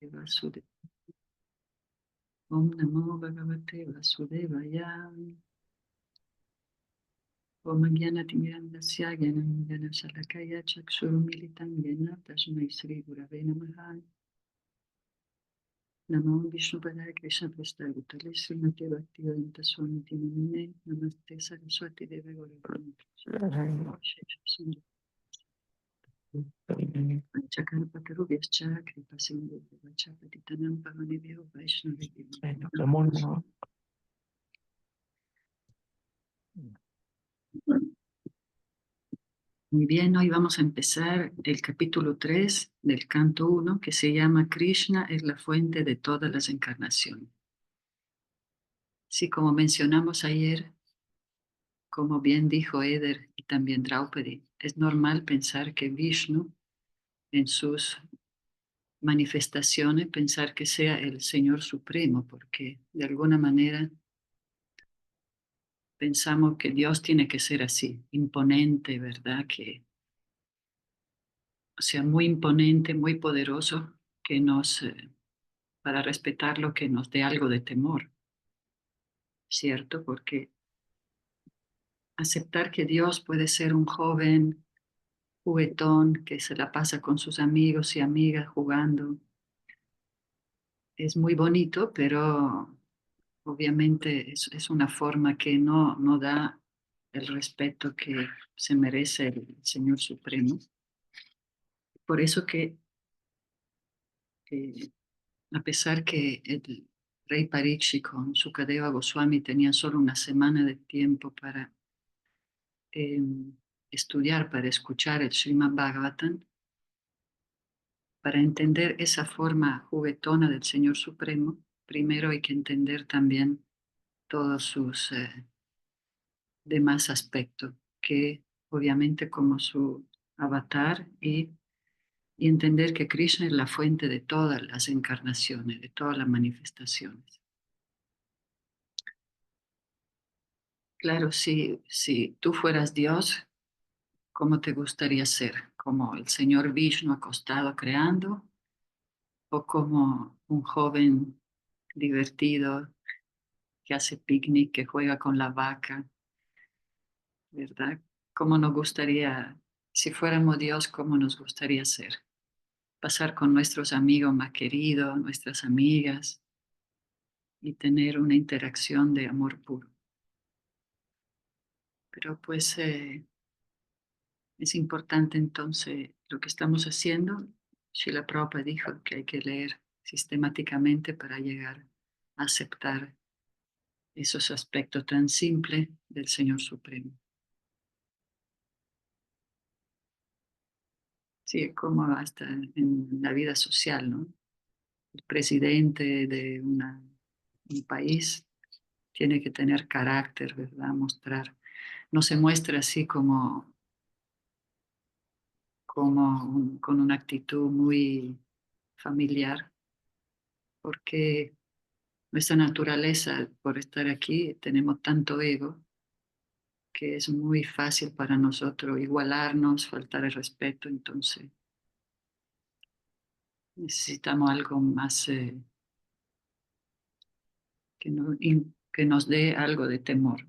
Vasudevaya. Om Namo Bhagavate Vasudevaya. Om Jnana-timirandasya Jnana-salakaya Chakshurumilitam Jnana Tasmai Shri Gurave Namaha. Namo Vishnupadaya Krishna Prasthaya Bhutale Srimati Bhaktivedanta Swami Namine Namaste Saraswati Deve Gauranga Chakarpatarubhyascha Kripasindu Vachapatitanam Pavanebhyo Vaishnavibhyo. Muy bien, hoy vamos a empezar el capítulo 3 del canto 1 que se llama Krishna es la fuente de todas las encarnaciones. Sí, como mencionamos ayer, como bien dijo Eder y también Draupadi, es normal pensar que Vishnu en sus manifestaciones, pensar que sea el Señor Supremo, porque de alguna manera pensamos que Dios tiene que ser así, imponente, ¿verdad? Que, o sea, muy imponente, muy poderoso, que nos, para respetarlo, que nos dé algo de temor, ¿cierto? Porque aceptar que Dios puede ser un joven juguetón que se la pasa con sus amigos y amigas jugando es muy bonito, pero obviamente es una forma que no da el respeto que se merece el Señor Supremo. Por eso que eh, a pesar que el rey Parikshit con Sukadeva Goswami tenían solo una semana de tiempo para eh, estudiar, para escuchar el Srimad Bhagavatam, para entender esa forma juguetona del Señor Supremo, primero hay que entender también todos sus demás aspectos, que obviamente como su avatar y entender que Krishna es la fuente de todas las encarnaciones, de todas las manifestaciones. Claro, si tú fueras Dios, ¿cómo te gustaría ser? ¿Como el señor Vishnu acostado creando? ¿O como un joven divertido que hace picnic, que juega con la vaca, ¿verdad? ¿Cómo nos gustaría, si fuéramos Dios, cómo nos gustaría ser? Pasar con nuestros amigos más queridos, nuestras amigas, y tener una interacción de amor puro. Pero pues es importante entonces lo que estamos haciendo. Srila Prabhupada dijo que hay que leer sistemáticamente para llegar a aceptar esos aspectos tan simples del Señor Supremo. Sí, como hasta en la vida social, ¿no? El presidente de un país tiene que tener carácter, ¿verdad? Mostrar, no se muestra así con una actitud muy familiar, porque nuestra naturaleza, por estar aquí, tenemos tanto ego que es muy fácil para nosotros igualarnos, faltar el respeto, entonces necesitamos algo más que nos dé algo de temor.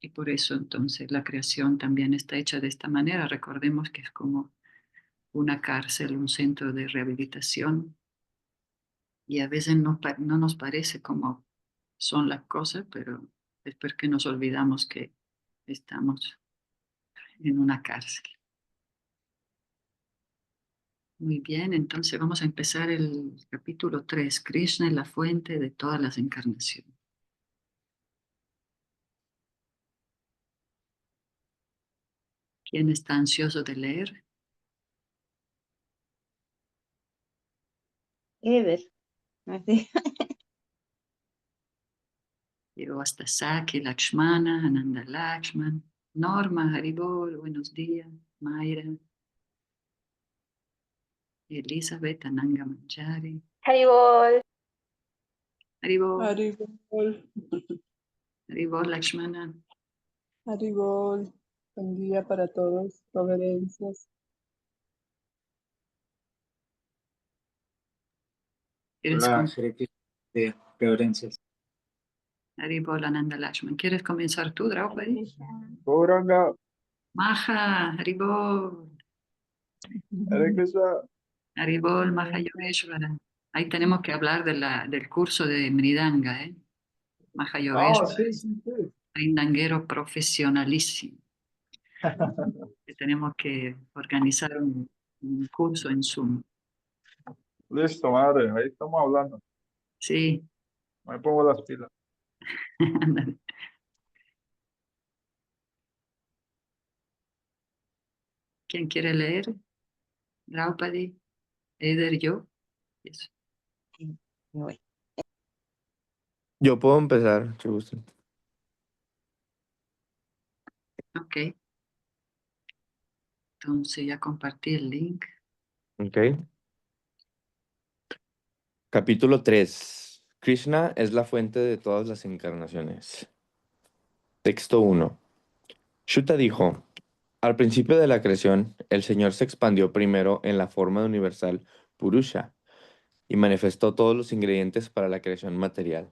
Y por eso entonces la creación también está hecha de esta manera. Recordemos que es como una cárcel, un centro de rehabilitación, y a veces no nos parece como son las cosas, pero es porque nos olvidamos que estamos en una cárcel. Muy bien, entonces vamos a empezar el capítulo 3. Krishna es la fuente de todas las encarnaciones. ¿Quién está ansioso de leer? Eder, así. Llegó hasta Saki, Lakshmana, Ananda Lakshman, Norma, Haribol, buenos días, Mayra, Elizabeth, Ananga Manjari, Haribol. Haribol, Haribol, Haribol, Lakshmana. Haribol, buen día para todos, reverencias. ¿Quieres Hola, Hare Krishna, de reverencias. Haribol Ananda Lakshman. ¿Quieres comenzar tú, Draupadi? Gauranga, Maha, Haribol. Hare Krishna. Haribol, Maha Yogeshvara. Ahí tenemos que hablar del curso de Mridanga, ¿eh? Maha Ah, Yogeshvara, sí, sí, sí. Mridanguero profesionalísimo. Que tenemos que organizar un curso en Zoom. Listo, madre, ahí estamos hablando. Sí, Me pongo las pilas. ándale. ¿Quién quiere leer? Draupadi, Eder, yo. Eso. Sí, me voy. Yo puedo empezar, si gustan. Ok, entonces ya compartí el link. Ok. Capítulo 3. Krishna es la fuente de todas las encarnaciones. Texto 1. Shuta dijo, al principio de la creación, el Señor se expandió primero en la forma universal Purusha y manifestó todos los ingredientes para la creación material.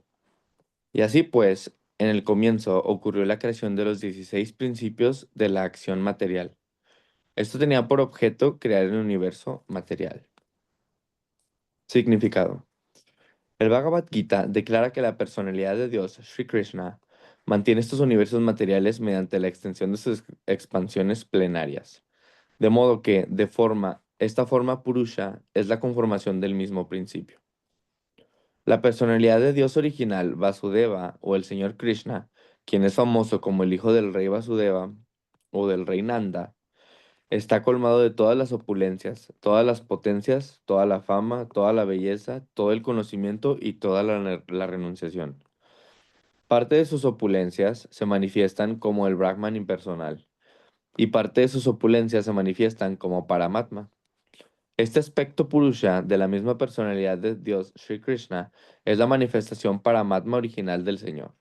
Y así pues, en el comienzo ocurrió la creación de los 16 principios de la acción material. Esto tenía por objeto crear el universo material. Significado. El Bhagavad Gita declara que la personalidad de Dios, Sri Krishna, mantiene estos universos materiales mediante la extensión de sus expansiones plenarias. De modo que, esta forma Purusha es la conformación del mismo principio. La personalidad de Dios original, Vasudeva, o el Señor Krishna, quien es famoso como el hijo del rey Vasudeva o del rey Nanda, está colmado de todas las opulencias, todas las potencias, toda la fama, toda la belleza, todo el conocimiento y toda la renunciación. Parte de sus opulencias se manifiestan como el Brahman impersonal, y parte de sus opulencias se manifiestan como Paramatma. Este aspecto Purusha de la misma personalidad de Dios Sri Krishna es la manifestación Paramatma original del Señor.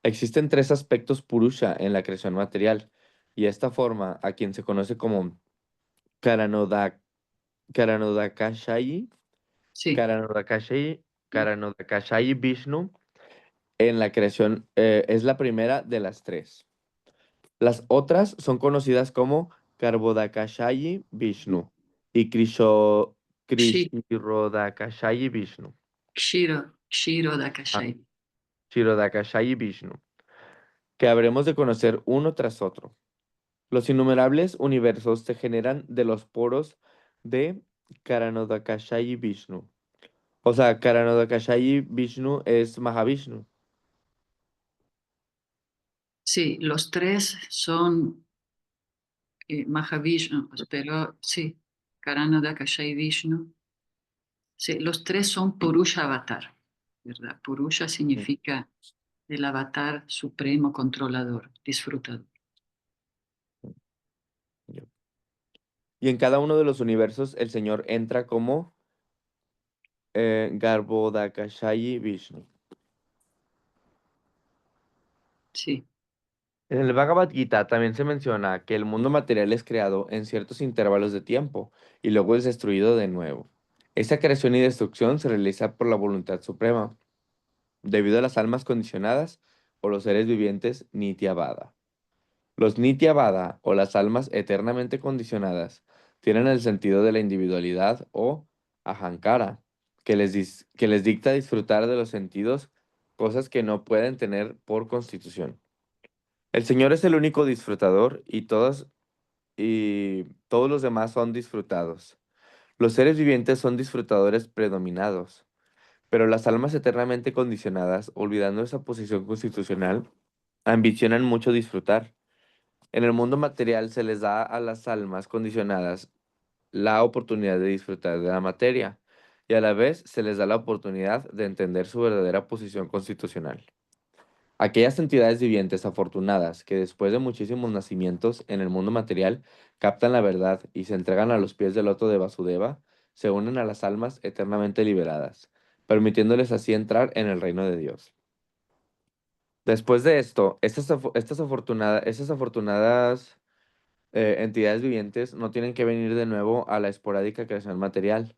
Existen tres aspectos Purusha en la creación material, y esta forma, a quien se conoce como Karanodak Karanodakashayi, Sí, Karanodakashayi, Karanodakashayi Vishnu, en la creación es la primera de las tres. Las otras son conocidas como Karbodakashayi Vishnu y Kshi- Krishirodakashayi Vishnu. Kshiro Ah, Dakashai. Kshirodakashayi Vishnu, que habremos de conocer uno tras otro. Los innumerables universos se generan de los poros de Karanodakashayi Vishnu. O sea, Karanodakashayi Vishnu es Mahavishnu. Sí, los tres son Mahavishnu, pero sí, Karanada Kashai Vishnu. Sí, los tres son Purusha Avatar, ¿verdad? Purusha Mm, significa el avatar supremo, controlador, disfrutador. ya. Y en cada uno de los universos el Señor entra como Garbhodakashayi Vishnu. Sí, En el Bhagavad Gita también se menciona que el mundo material es creado en ciertos intervalos de tiempo y luego es destruido de nuevo. Esa creación y destrucción se realiza por la voluntad suprema, debido a las almas condicionadas o los seres vivientes Nityavada. Los Nityavada, o las almas eternamente condicionadas, tienen el sentido de la individualidad o ahankara, que les dicta disfrutar de los sentidos, cosas que no pueden tener por constitución. El Señor es el único disfrutador y todos los demás son disfrutados. Los seres vivientes son disfrutadores predominados, pero las almas eternamente condicionadas, olvidando esa posición constitucional, ambicionan mucho disfrutar. En el mundo material se les da a las almas condicionadas la oportunidad de disfrutar de la materia y a la vez se les da la oportunidad de entender su verdadera posición constitucional. Aquellas entidades vivientes afortunadas que después de muchísimos nacimientos en el mundo material captan la verdad y se entregan a los pies del loto de Vasudeva, se unen a las almas eternamente liberadas, permitiéndoles así entrar en el reino de Dios. Después de esto, estas afortunadas entidades vivientes no tienen que venir de nuevo a la esporádica creación material.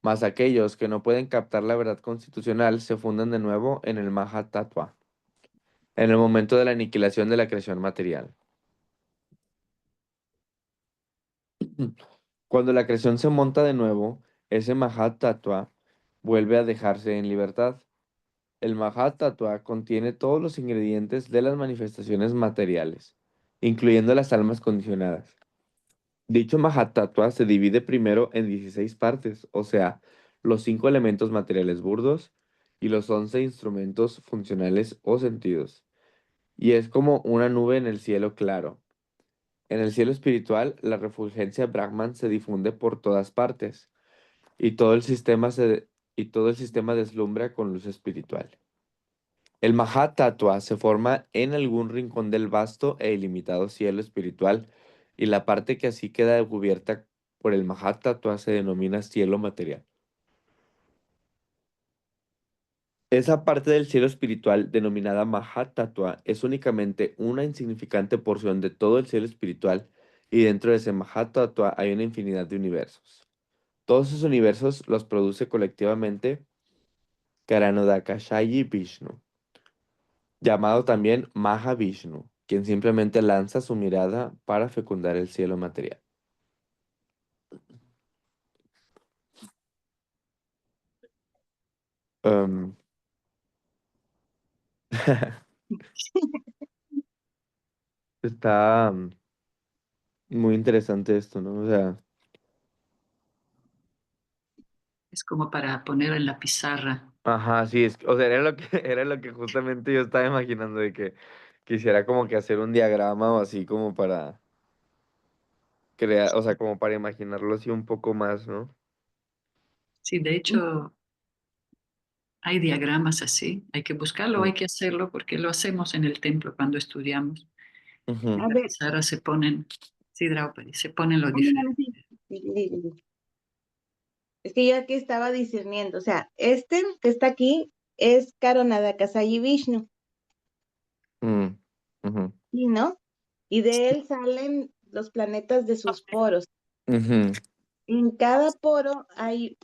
Mas aquellos que no pueden captar la verdad constitucional se fundan de nuevo en el Mahatattva, en el momento de la aniquilación de la creación material. Cuando la creación se monta de nuevo, ese Mahatattva vuelve a dejarse en libertad. El Mahatattva contiene todos los ingredientes de las manifestaciones materiales, incluyendo las almas condicionadas. Dicho Mahatattva se divide primero en 16 partes, o sea, los 5 elementos materiales burdos y los 11 instrumentos funcionales o sentidos. Y es como una nube en el cielo claro. En el cielo espiritual, la refulgencia Brahman se difunde por todas partes y y todo el sistema deslumbra con luz espiritual. El Mahatattva se forma en algún rincón del vasto e ilimitado cielo espiritual y la parte que así queda cubierta por el Mahatattva se denomina cielo material. Esa parte del cielo espiritual denominada Mahatattva es únicamente una insignificante porción de todo el cielo espiritual y dentro de ese Mahatattva hay una infinidad de universos. Todos esos universos los produce colectivamente Karanodakashayi Vishnu, llamado también Mahavishnu, quien simplemente lanza su mirada para fecundar el cielo material. Um, Está muy interesante esto, ¿no? O sea, Es como para poner en la pizarra. ajá, sí, o sea, era lo que justamente yo estaba imaginando de que quisiera como que hacer un diagrama o así como para crear, o sea, como para imaginarlo así un poco más, ¿no? Sí, de hecho, hay diagramas así. Hay que buscarlo, Mm. hay que hacerlo porque lo hacemos en el templo cuando estudiamos. Ujú. En A la ver, pizarra se ponen, sí, Draupadi, se ponen los no, no, diferentes. no, sí, sí. Es que yo aquí estaba discerniendo, o sea, este que está aquí es Karonadakasayi Vishnu, Mm, ujú, ¿sí, no? Y de él salen los planetas de sus poros. ujú. En cada poro hay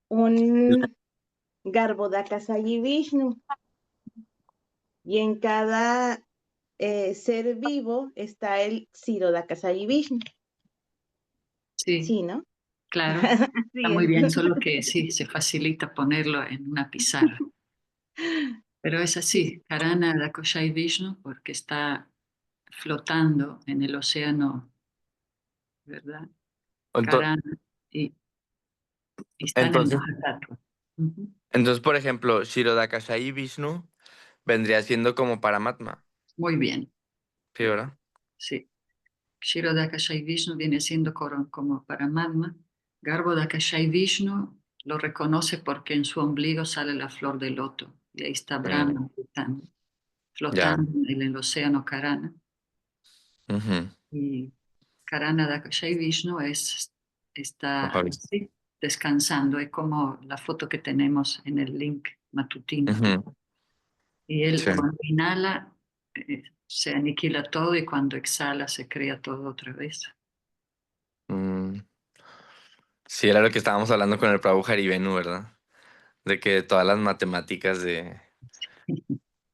un Garbhodakasayi Vishnu y en cada ser vivo está el Ksirodakasayi Vishnu, Sí, ¿sí, no? claro. Está Así muy es. bien, solo que sí, se facilita ponerlo en una pizarra. Pero es así, Karana Dakoshai Vishnu, porque está flotando en el océano, ¿verdad? Ento- Karana, y, y está en el Entonces, Mahatattva. Ujú. entonces, por ejemplo, Shirodakashayi Vishnu vendría siendo como Paramatma, Muy bien, ¿sí, verdad? sí. Kshirodakashayi Vishnu viene siendo como Paramatma. Garbhodakashayi Vishnu lo reconoce porque en su ombligo sale la flor de loto. Y ahí está Mm, Brahma ya. flotando en el océano Karana. Ujú. Y Karana Dakashayi Vishnu está Mojave. sí, descansando. Es como la foto que tenemos en el link matutino. Ujú. Y él Sí. cuando inhala se aniquila todo y cuando exhala se crea todo otra vez. Mm, sí, era lo que estábamos hablando con el Prabhu Haribenu, ¿verdad? De que todas las matemáticas de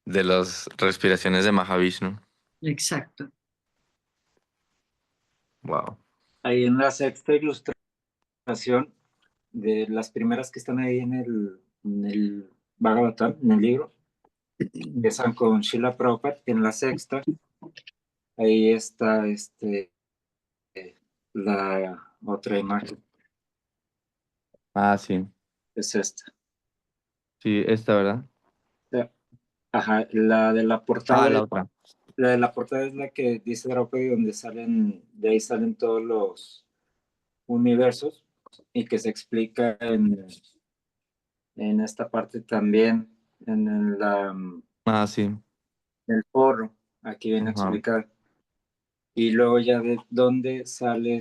las respiraciones de Mahavishnu. Exacto. Wow. Ahí en la sexta ilustración, de las primeras que están ahí en el Bhagavatam, en el libro, empiezan con Srila Prabhupada. En la sexta, ahí está la otra imagen, Ah, sí. es esta. Sí, esta, ¿verdad? Ajá, la de la Ah, portada, la otra. la de la portada es la que dice Draupadi, donde salen, de ahí salen todos los universos y que se explica en esta parte también, Ah, sí. en el foro, aquí viene a Ajá. explicar. Y luego ya de dónde sale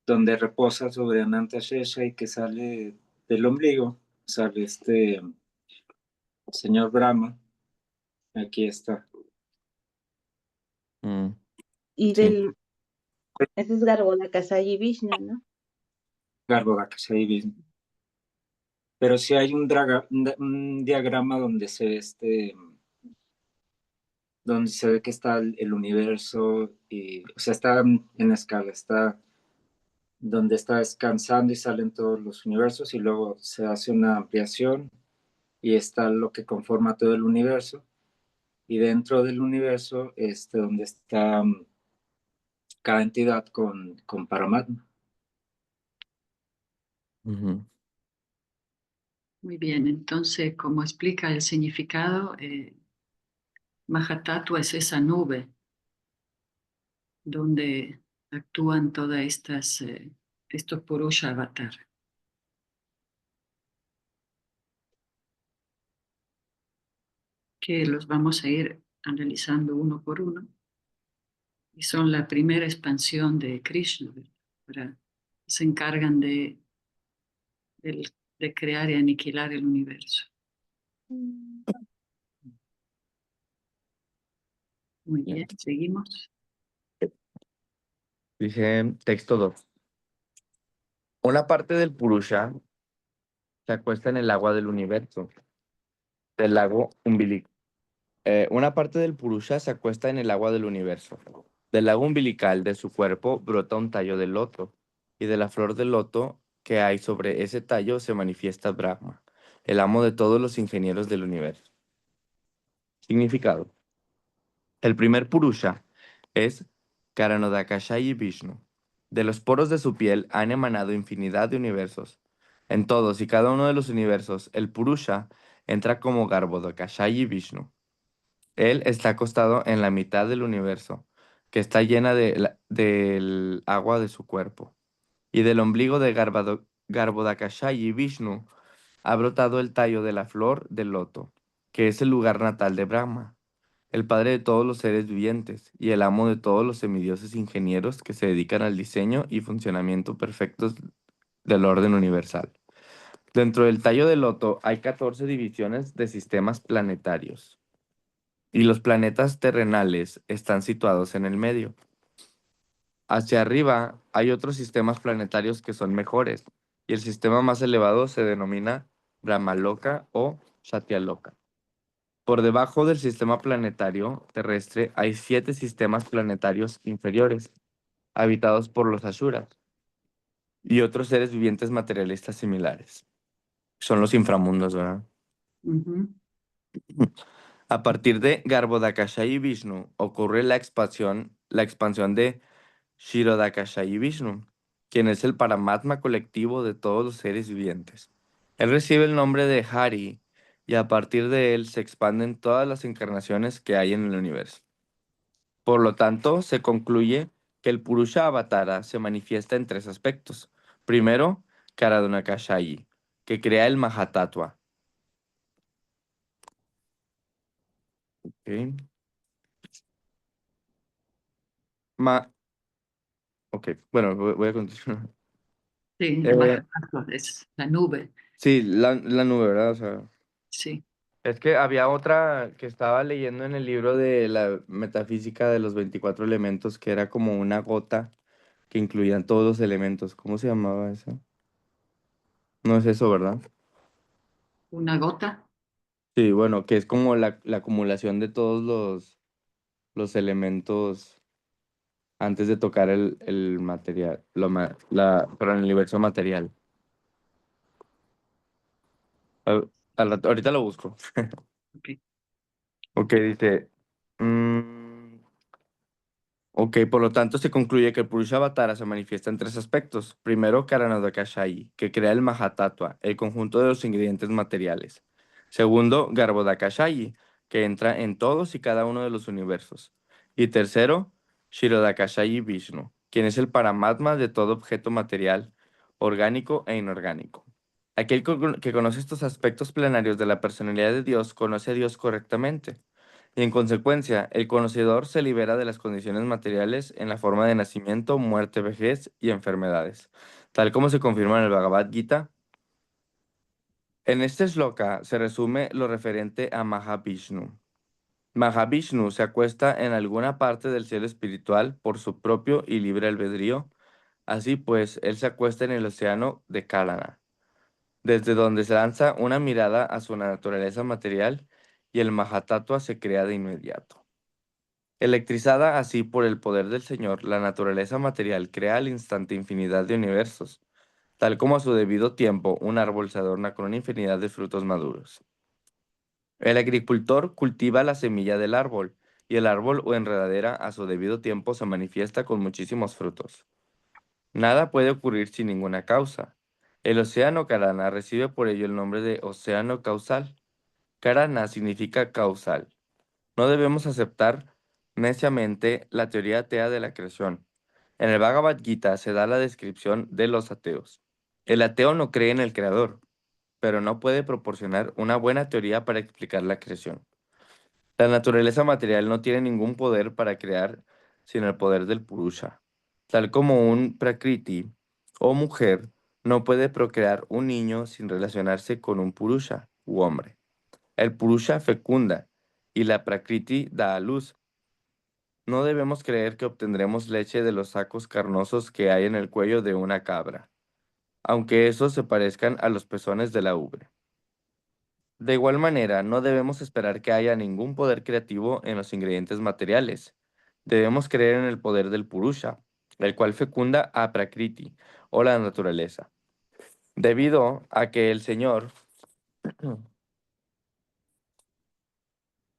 donde reposa sobre Ananta Shesha y que sale del ombligo, sale señor Brahma, aquí está. Mm, Y sí. ese es Garbhodakasayi Vishnu, ¿no? Garbhodakashayi Vishnu. Pero sí hay un diagrama donde se ve donde se ve que está el universo y, o sea, está en escala, está donde está descansando y salen todos los universos y luego se hace una ampliación y está lo que conforma todo el universo y dentro del universo donde está cada entidad con Paramatma. Ujú. Muy bien, entonces, como explica el significado, Mahatattva es esa nube donde actúan todas estos Purusha Avatar, que los vamos a ir analizando uno por uno, y son la primera expansión de Krishna, ¿verdad? Se encargan del- de crear y aniquilar el universo. Muy bien, seguimos. Dice texto 2. Una parte del Purusha se acuesta en el agua del universo, del lago umbilical. Una parte del Purusha se acuesta en el agua del universo. Del lago umbilical de su cuerpo brota un tallo de loto, y de la flor de loto que hay sobre ese tallo se manifiesta Brahma, el amo de todos los ingenieros del universo. Significado. El primer Purusha es Karanodakashayi Vishnu. De los poros de su piel han emanado infinidad de universos. En todos y cada uno de los universos, el Purusha entra como Garbhodakashayi Vishnu. Él está acostado en la mitad del universo, que está llena del agua de su cuerpo. Y del ombligo de Garbhodakashayi Vishnu ha brotado el tallo de la flor del loto, que es el lugar natal de Brahma, el padre de todos los seres vivientes y el amo de todos los semidioses ingenieros que se dedican al diseño y funcionamiento perfectos del orden universal. Dentro del tallo del loto hay 14 divisiones de sistemas planetarios, y los planetas terrenales están situados en el medio. Hacia arriba hay otros sistemas planetarios que son mejores, y el sistema más elevado se denomina Brahmaloka o Satyaloka. Por debajo del sistema planetario terrestre hay 7 sistemas planetarios inferiores, habitados por los Asuras y otros seres vivientes materialistas similares. Son los inframundos, ¿verdad? Ujú. A partir de Garbhodakashayi Vishnu ocurre la expansión de Shirodakashayi Vishnu, quien es el Paramatma colectivo de todos los seres vivientes. Él recibe el nombre de Hari y a partir de él se expanden todas las encarnaciones que hay en el universo. Por lo tanto, se concluye que el Purusha Avatara se manifiesta en 3 aspectos. Primero, Karadunakashayi, que crea el Mahatattva. ¿Ok? Ma- ok, bueno, voy a continuar. Sí, Eh, Mahatattva es la nube, sí, la nube, ¿verdad? O sea, sí. es que había otra que estaba leyendo en el libro de la metafísica de los 24 elementos, que era como una gota que incluían todos los elementos. ¿Cómo se llamaba eso? No es eso, ¿verdad? Una gota, Sí, bueno, que es como la acumulación de todos los elementos antes de tocar el material, pero en el universo material. A- ahorita lo busco. ok. Ok, dice. mm, ok, por lo tanto se concluye que el Purusha Avatara se manifiesta en 3 aspectos. Primero, Karanodakashayi, que crea el Mahatattva, el conjunto de los ingredientes materiales. Segundo, Garbhodakashayi, que entra en todos y cada uno de los universos. Y tercero, Shirodakashayi Vishnu, quien es el Paramatma de todo objeto material, orgánico e inorgánico. Aquel que conoce estos aspectos plenarios de la personalidad de Dios conoce a Dios correctamente. Y en consecuencia, el conocedor se libera de las condiciones materiales en la forma de nacimiento, muerte, vejez y enfermedades, tal como se confirma en el Bhagavad Gita. En este shloka se resume lo referente a Mahavishnu. Mahavishnu se acuesta en alguna parte del cielo espiritual por su propio y libre albedrío Así pues, él se acuesta en el océano de Karana, desde donde se lanza una mirada a su naturaleza material y el Mahatattva se crea de inmediato. Electrizada así por el poder del Señor, la naturaleza material crea al instante infinidad de universos, tal como a su debido tiempo un árbol se adorna con una infinidad de frutos maduros. El agricultor cultiva la semilla del árbol, y el árbol o enredadera a su debido tiempo se manifiesta con muchísimos frutos. Nada puede ocurrir sin ninguna causa. El océano Karana recibe por ello el nombre de océano causal. Karana significa causal. No debemos aceptar neciamente la teoría atea de la creación. En el Bhagavad Gita se da la descripción de los ateos. El ateo no cree en el creador, pero no puede proporcionar una buena teoría para explicar la creación. La naturaleza material no tiene ningún poder para crear sin el poder del Purusha. Tal como un Prakriti o mujer no puede procrear un niño sin relacionarse con un Purusha u hombre. El Purusha fecunda y la Prakriti da a luz. No debemos creer que obtendremos leche de los sacos carnosos que hay en el cuello de una cabra, aunque esos se parezcan a los pezones de la ubre. De igual manera, no debemos esperar que haya ningún poder creativo en los ingredientes materiales. Debemos creer en el poder del Purusha, el cual fecunda a Prakriti, o la naturaleza. Debido a que el Señor,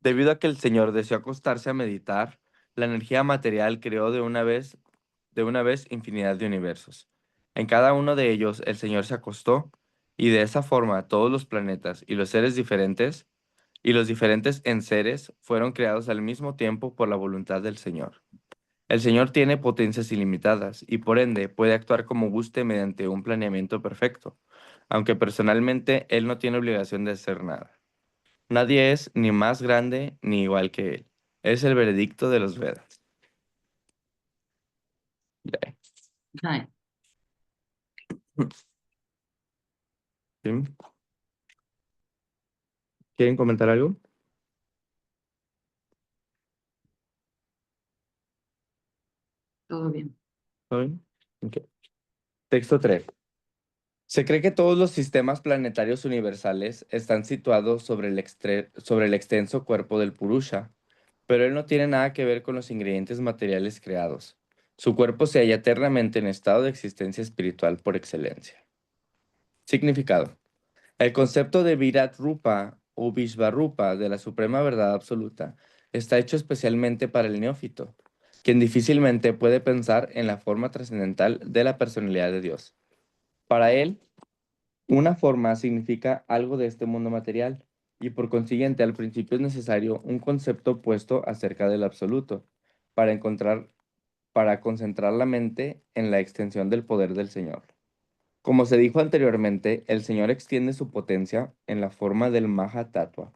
debido a que el Señor deseó acostarse a meditar, la energía material creó de una vez infinidad de universos. En cada uno de ellos el Señor se acostó, y de esa forma todos los planetas y los seres diferentes y los diferentes enseres fueron creados al mismo tiempo por la voluntad del Señor. El Señor tiene potencias ilimitadas y por ende puede actuar como guste mediante un planeamiento perfecto, aunque personalmente Él no tiene obligación de hacer nada. Nadie es ni más grande ni igual que Él. Es el veredicto de los Vedas. Ya. Ay, ¿Sí? ¿Quieren comentar algo? todo bien. ¿Todo bien? Ok. Texto 3. Se cree que todos los sistemas planetarios universales están situados sobre el extenso cuerpo del Purusha, pero él no tiene nada que ver con los ingredientes materiales creados. Su cuerpo se halla eternamente en estado de existencia espiritual por excelencia. Significado. El concepto de Virat Rupa o Vishvarupa de la suprema verdad absoluta está hecho especialmente para el neófito, quien difícilmente puede pensar en la forma trascendental de la personalidad de Dios. Para él, una forma significa algo de este mundo material, y por consiguiente al principio es necesario un concepto opuesto acerca del absoluto, para concentrar la mente en la extensión del poder del Señor. Como se dijo anteriormente, el Señor extiende su potencia en la forma del Mahatattva,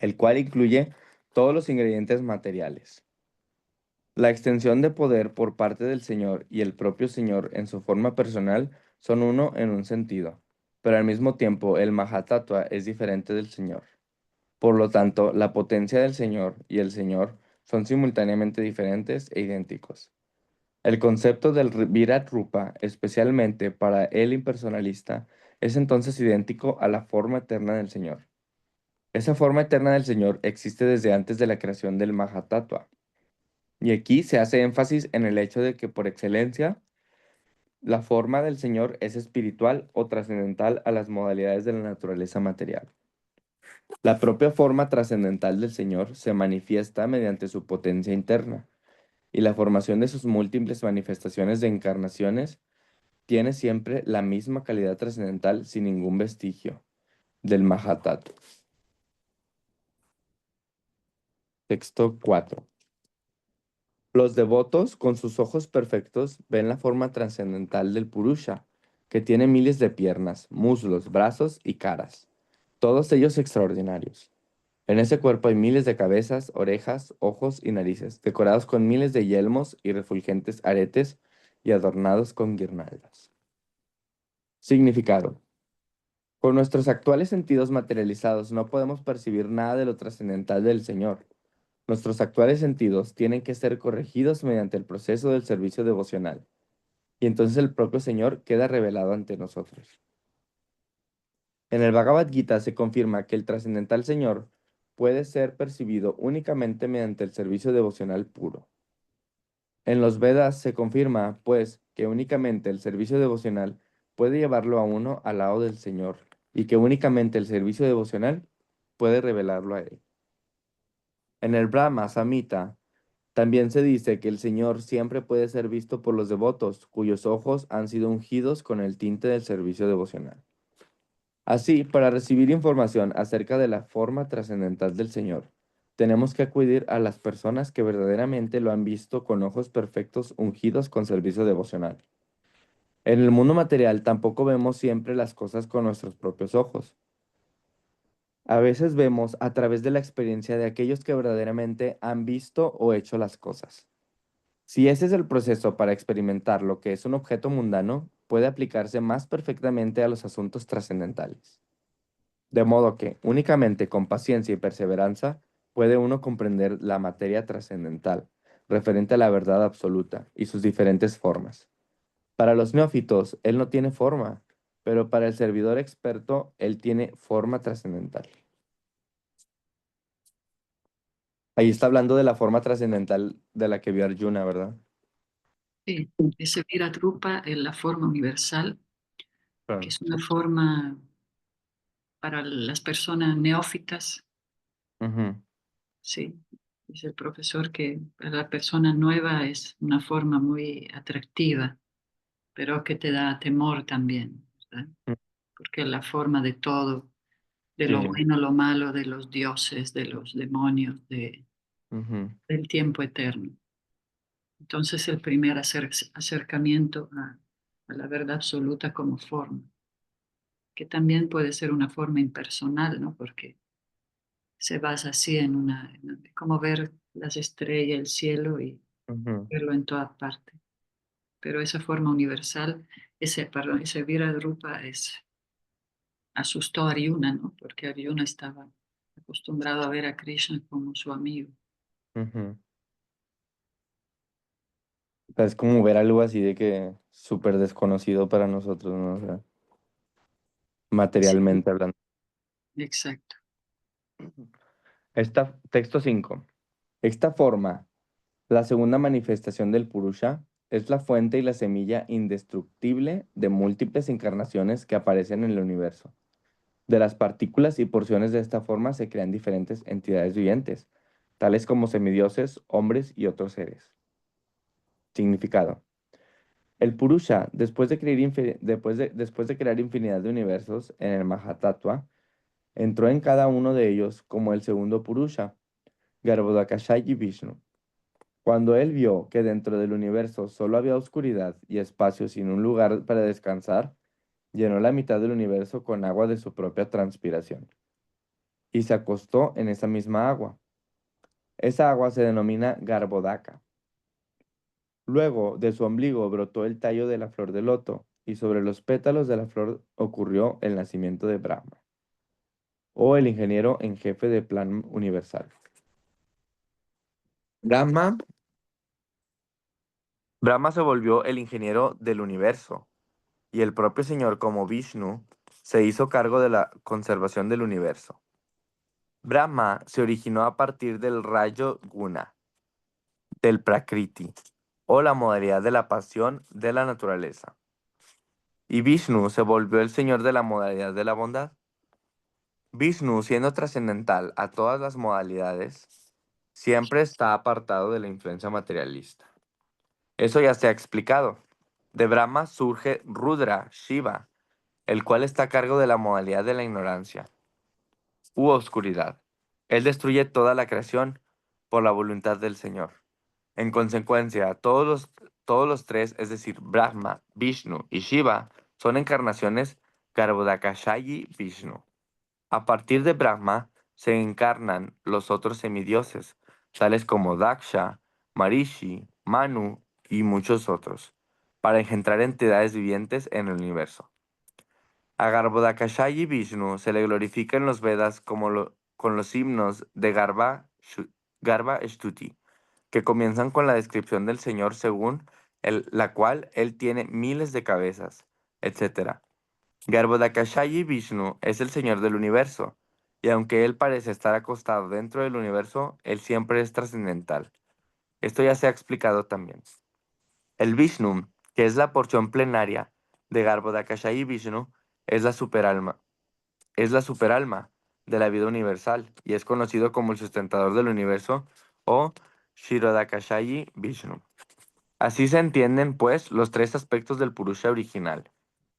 el cual incluye todos los ingredientes materiales. La extensión de poder por parte del Señor y el propio Señor en su forma personal son uno en un sentido, pero al mismo tiempo el Mahatattva es diferente del Señor. Por lo tanto, la potencia del Señor y el Señor son simultáneamente diferentes e idénticos. El concepto del Virat Rupa, especialmente para el impersonalista, es entonces idéntico a la forma eterna del Señor. Esa forma eterna del Señor existe desde antes de la creación del Mahatattva. Y aquí se hace énfasis en el hecho de que por excelencia, la forma del Señor es espiritual o trascendental a las modalidades de la naturaleza material. La propia forma trascendental del Señor se manifiesta mediante su potencia interna, y la formación de sus múltiples manifestaciones de encarnaciones tiene siempre la misma calidad trascendental sin ningún vestigio del Mahatattva. Texto 4. Los devotos, con sus ojos perfectos, ven la forma trascendental del Purusha, que tiene miles de piernas, muslos, brazos y caras, todos ellos extraordinarios. En ese cuerpo hay miles de cabezas, orejas, ojos y narices, decorados con miles de yelmos y refulgentes aretes y adornados con guirnaldas. Significado. Con nuestros actuales sentidos materializados no podemos percibir nada de lo trascendental del Señor. Nuestros actuales sentidos tienen que ser corregidos mediante el proceso del servicio devocional, y entonces el propio Señor queda revelado ante nosotros. En el Bhagavad Gita se confirma que el trascendental Señor puede ser percibido únicamente mediante el servicio devocional puro. En los Vedas se confirma, pues, que únicamente el servicio devocional puede llevarlo a uno al lado del Señor, y que únicamente el servicio devocional puede revelarlo a Él. En el Brahma Samhita también se dice que el Señor siempre puede ser visto por los devotos, cuyos ojos han sido ungidos con el tinte del servicio devocional. Así, para recibir información acerca de la forma trascendental del Señor, tenemos que acudir a las personas que verdaderamente lo han visto con ojos perfectos ungidos con servicio devocional. En el mundo material tampoco vemos siempre las cosas con nuestros propios ojos. A veces vemos a través de la experiencia de aquellos que verdaderamente han visto o hecho las cosas. Si ese es el proceso para experimentar lo que es un objeto mundano, puede aplicarse más perfectamente a los asuntos trascendentales. De modo que, únicamente con paciencia y perseverancia, puede uno comprender la materia trascendental, referente a la verdad absoluta y sus diferentes formas. Para los neófitos, él no tiene forma, pero para el servidor experto, él tiene forma trascendental. Ahí está hablando de la forma trascendental de la que vio Arjuna, ¿verdad? Sí, ese Viratrupa es la forma universal, que Claro. es una forma para las personas neófitas. Ujú, Sí, dice el profesor que para la persona nueva es una forma muy atractiva, pero que te da temor también, ¿verdad? mm, Porque es la forma de todo, de lo sí, bueno, lo malo, de los dioses, de los demonios, ujú, del tiempo eterno. Entonces el primer acercamiento a la verdad absoluta como forma, que también puede ser una forma impersonal, ¿no? Porque se basa así como ver las estrellas, el cielo y ujú, verlo en todas partes. Pero esa forma universal, ese Viradrupa asustó a Aryuna, ¿no? Porque Aryuna estaba acostumbrado a ver a Krishna como su amigo. ujú. O sea, es como ver algo así de que súper desconocido para nosotros, ¿no? O sea, Sí, materialmente hablando. exacto. Texto 5. Esta forma, la segunda manifestación del Purusha, es la fuente y la semilla indestructible de múltiples encarnaciones que aparecen en el universo. De las partículas y porciones de esta forma se crean diferentes entidades vivientes, tales como semidioses, hombres y otros seres. Significado. El Purusha, después de crear infinidad de universos en el Mahatattva, entró en cada uno de ellos como el segundo Purusha, Garbhodakashayi Vishnu. Cuando él vio que dentro del universo solo había oscuridad y espacio sin un lugar para descansar, llenó la mitad del universo con agua de su propia transpiración y se acostó en esa misma agua. Esa agua se denomina Garbhodaka. Luego de su ombligo brotó el tallo de la flor de loto, y sobre los pétalos de la flor ocurrió el nacimiento de Brahma, o el ingeniero en jefe de plan universal. Brahma, Brahma se volvió el ingeniero del universo, y el propio Señor, como Vishnu, se hizo cargo de la conservación del universo. Brahma se originó a partir del rayo guna, del Prakriti, o la modalidad de la pasión de la naturaleza. Y Vishnu se volvió el Señor de la modalidad de la bondad. Vishnu, siendo trascendental a todas las modalidades, siempre está apartado de la influencia materialista. Eso ya se ha explicado. De Brahma surge Rudra, Shiva, el cual está a cargo de la modalidad de la ignorancia u oscuridad. Él destruye toda la creación por la voluntad del Señor. En consecuencia, todos los tres, es decir, Brahma, Vishnu y Shiva, son encarnaciones Garbhodakashayi Vishnu. A partir de Brahma se encarnan los otros semidioses, tales como Daksha, Marishi, Manu y muchos otros, para engendrar entidades vivientes en el universo. A Garbhodakashayi Vishnu se le glorifica en los Vedas con los himnos de Garba Shtuti, que comienzan con la descripción del Señor según la cual Él tiene miles de cabezas, etc. Garbhodakashayi Vishnu es el Señor del universo, y aunque Él parece estar acostado dentro del universo, Él siempre es trascendental. Esto ya se ha explicado también. El Vishnu, que es la porción plenaria de Garbhodakashayi Vishnu, es la superalma. Es la superalma de la vida universal y es conocido como el sustentador del universo o Shirodakashayi Vishnu. Así se entienden, pues, los tres aspectos del Purusha original,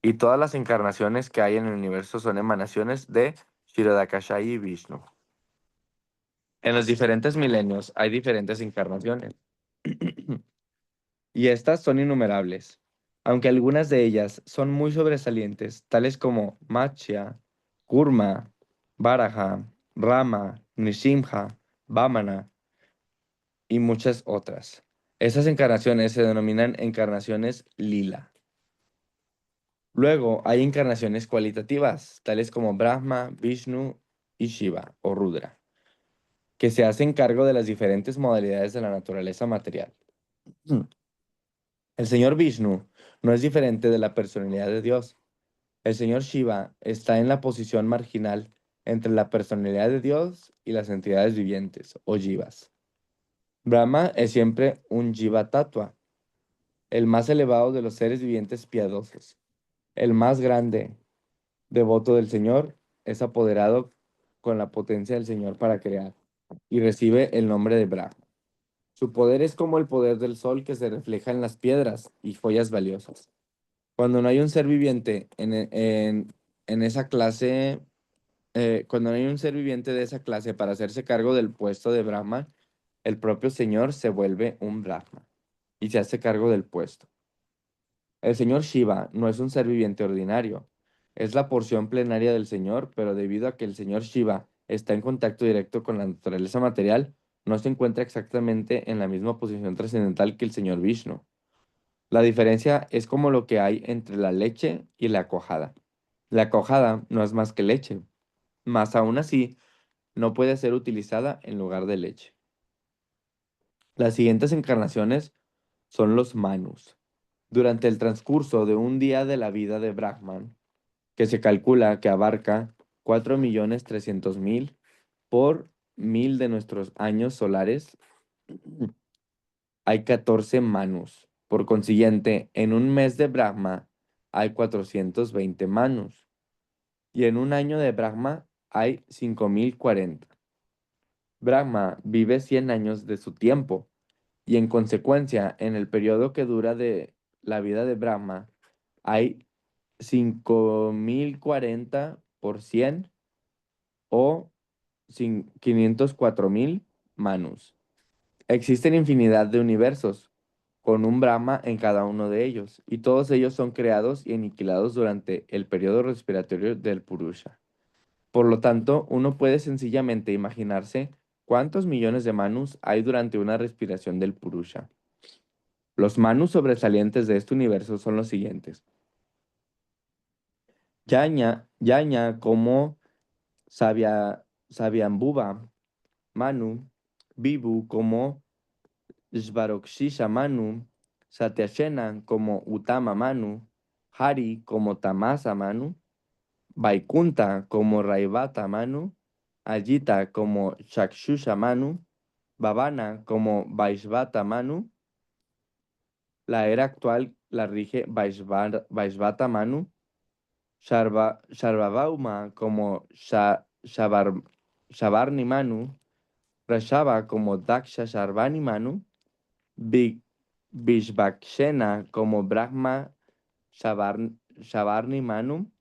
y todas las encarnaciones que hay en el universo son emanaciones de Shirodakashayi Vishnu. En los diferentes milenios hay diferentes encarnaciones, y estas son innumerables, aunque algunas de ellas son muy sobresalientes, tales como Matsya, Kurma, Varaha, Rama, Nisimha, Vamana y muchas otras. Esas encarnaciones se denominan encarnaciones lila. Luego hay encarnaciones cualitativas, tales como Brahma, Vishnu y Shiva o Rudra, que se hacen cargo de las diferentes modalidades de la naturaleza material. El señor Vishnu no es diferente de la personalidad de Dios. El señor Shiva está en la posición marginal entre la personalidad de Dios y las entidades vivientes, o jivas. Brahma es siempre un jiva tattva, el más elevado de los seres vivientes piadosos. El más grande devoto del Señor es apoderado con la potencia del Señor para crear y recibe el nombre de Brahma. Su poder es como el poder del sol que se refleja en las piedras y joyas valiosas. Cuando no hay un ser viviente en esa clase, cuando no hay un ser viviente de esa clase para hacerse cargo del puesto de Brahma, el propio Señor se vuelve un Brahma y se hace cargo del puesto. El Señor Shiva no es un ser viviente ordinario, es la porción plenaria del Señor, pero debido a que el Señor Shiva está en contacto directo con la naturaleza material, no se encuentra exactamente en la misma posición trascendental que el Señor Vishnu. La diferencia es como lo que hay entre la leche y la cuajada. La cuajada no es más que leche, mas aún así no puede ser utilizada en lugar de leche. Las siguientes encarnaciones son los Manus. Durante el transcurso de un día de la vida de Brahman, que se calcula que abarca 4.300.000 por 1.000 de nuestros años solares, hay 14 Manus. Por consiguiente, en un mes de Brahma hay 420 Manus. Y en un año de Brahma hay 5.040. Brahma vive 100 años de su tiempo, y en consecuencia, en el periodo que dura de la vida de Brahma, hay 5.040 por 100 o 504.000 Manus. Existen infinidad de universos, con un Brahma en cada uno de ellos, y todos ellos son creados y aniquilados durante el periodo respiratorio del Purusha. Por lo tanto, uno puede sencillamente imaginarse cuántos millones de Manus hay durante una respiración del Purusha. Los Manus sobresalientes de este universo son los siguientes. Yaña como Savyambhuva Manu, Vibhu como Svarokshisha Manu, Satyashena como Utama Manu, Hari como Tamasa Manu, Vaikunta como Raivata Manu, Ajita como Chakshusha Manu, Bhavana como Vaishvata Manu. La era actual la rige Vaishvata Manu, Sarvabhauma como Shabarni Manu, Rashava como Daksha Sharvani Manu, Vishvakshena como Brahma Shabarni Manu,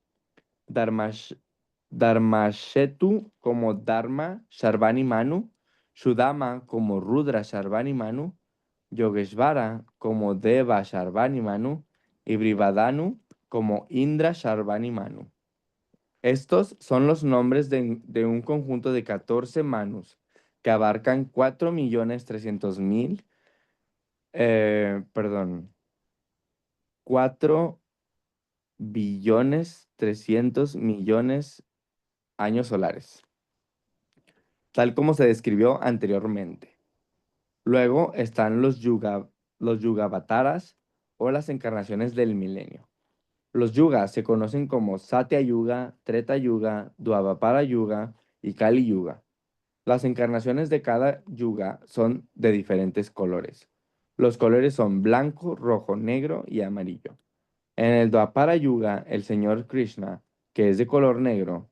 Dharmashetu como Dharma Sharvani Manu, Sudama como Rudra Sharvani Manu, Yogeshvara como Deva Sharvani Manu y Brivadanu como Indra Sharvani Manu. Estos son los nombres de un conjunto de 14 Manus que abarcan 4.300.000, 4.300.000.000 años solares, tal como se describió anteriormente. Luego están los Yugavataras o las encarnaciones del milenio. Los yugas se conocen como Satya Yuga, Treta Yuga, Dvapara Yuga y Kali Yuga. Las encarnaciones de cada yuga son de diferentes colores. Los colores son blanco, rojo, negro y amarillo. En el Dvapara Yuga, el señor Krishna, que es de color negro,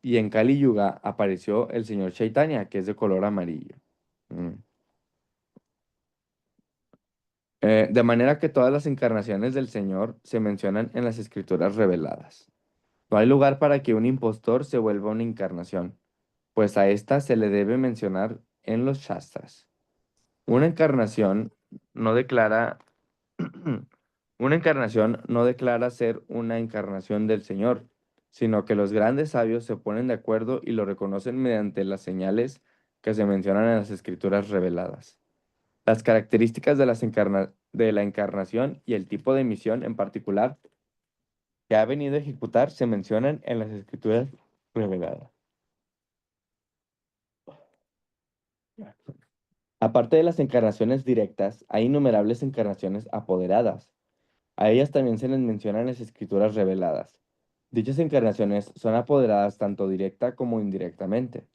y en Kali Yuga apareció el señor Chaitanya, que es de color amarillo. Mm. De manera que todas las encarnaciones del Señor se mencionan en las escrituras reveladas. No hay lugar para que un impostor se vuelva una encarnación, pues a ésta se le debe mencionar en los Shastras. Una encarnación no declara, una encarnación no declara ser una encarnación del Señor, sino que los grandes sabios se ponen de acuerdo y lo reconocen mediante las señales que se mencionan en las escrituras reveladas. Las características de la encarnación y el tipo de misión en particular que ha venido a ejecutar se mencionan en las escrituras reveladas. Aparte de las encarnaciones directas, hay innumerables encarnaciones apoderadas. A ellas también se les menciona en las escrituras reveladas. Dichas encarnaciones son apoderadas tanto directa como indirectamente.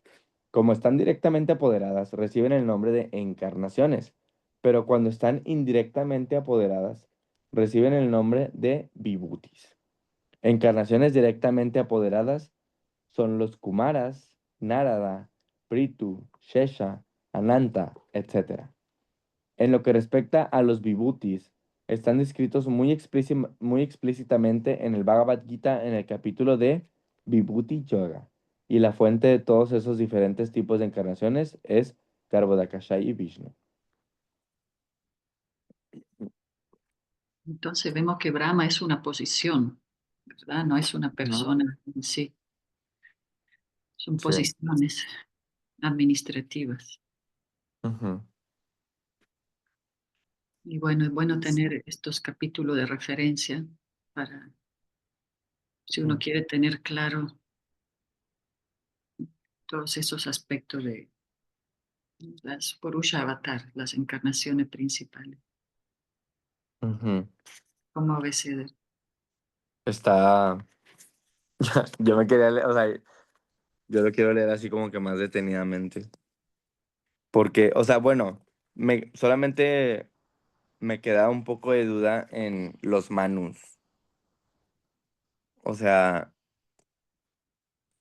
Como están directamente apoderadas, reciben el nombre de encarnaciones, pero cuando están indirectamente apoderadas, reciben el nombre de vibhutis. Encarnaciones directamente apoderadas son los Kumaras, Narada, Prithu, Shesha, Ananta, etc. En lo que respecta a los vibhutis, están descritos muy explícitamente en el Bhagavad Gita en el capítulo de Vibhuti Yoga. Y la fuente de todos esos diferentes tipos de encarnaciones es Garbhodakashayi Vishnu. Entonces vemos que Brahma es una posición, ¿verdad? No es una persona en sí. Son Sí. posiciones administrativas. Ujú, Y bueno, es bueno tener estos capítulos de referencia para, si uno ujú, quiere tener claro todos esos aspectos de las Purusha Avatar, las encarnaciones principales, ujú. como ABCD. Está. Yo me quería leer, o sea, yo lo quiero leer así como que más detenidamente. Porque, o sea, bueno, solamente me queda un poco de duda en los manus. O sea,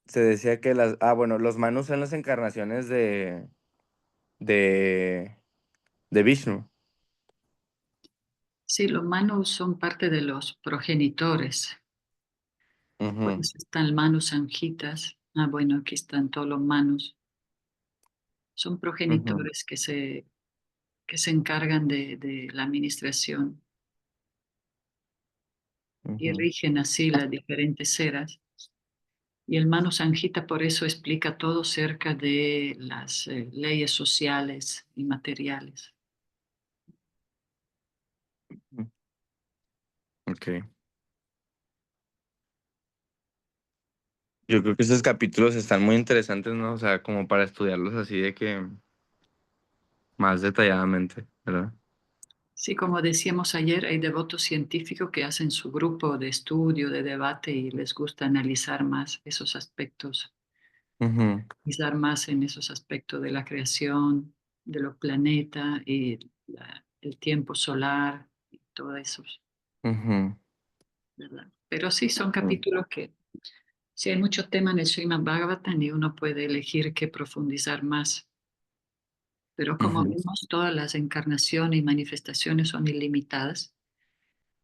se decía que bueno, los manus son las encarnaciones de, de Vishnu. Sí, los manus son parte de los progenitores. Ujú, Pues están manus anjitas. Ah, bueno, aquí están todos los manus. Son ujú, progenitores que se encargan de la administración y ujú, rigen así las diferentes eras. Y el Manu Sanjita por eso explica todo cerca de las leyes sociales y materiales. ujú. Ok. Yo creo que esos capítulos están muy interesantes, ¿no? O sea, como para estudiarlos así de que más detalladamente, ¿verdad? Sí, como decíamos ayer, hay devotos científicos que hacen su grupo de estudio, de debate y les gusta analizar más esos aspectos, Ujú, analizar más en esos aspectos de la creación, de los planetas y el tiempo solar y todo eso, ujú, ¿verdad? Pero sí, son ujú, capítulos que sí hay muchos temas en el Srimad Bhagavatam y uno puede elegir qué profundizar más. Pero como ujú, vemos, todas las encarnaciones y manifestaciones son ilimitadas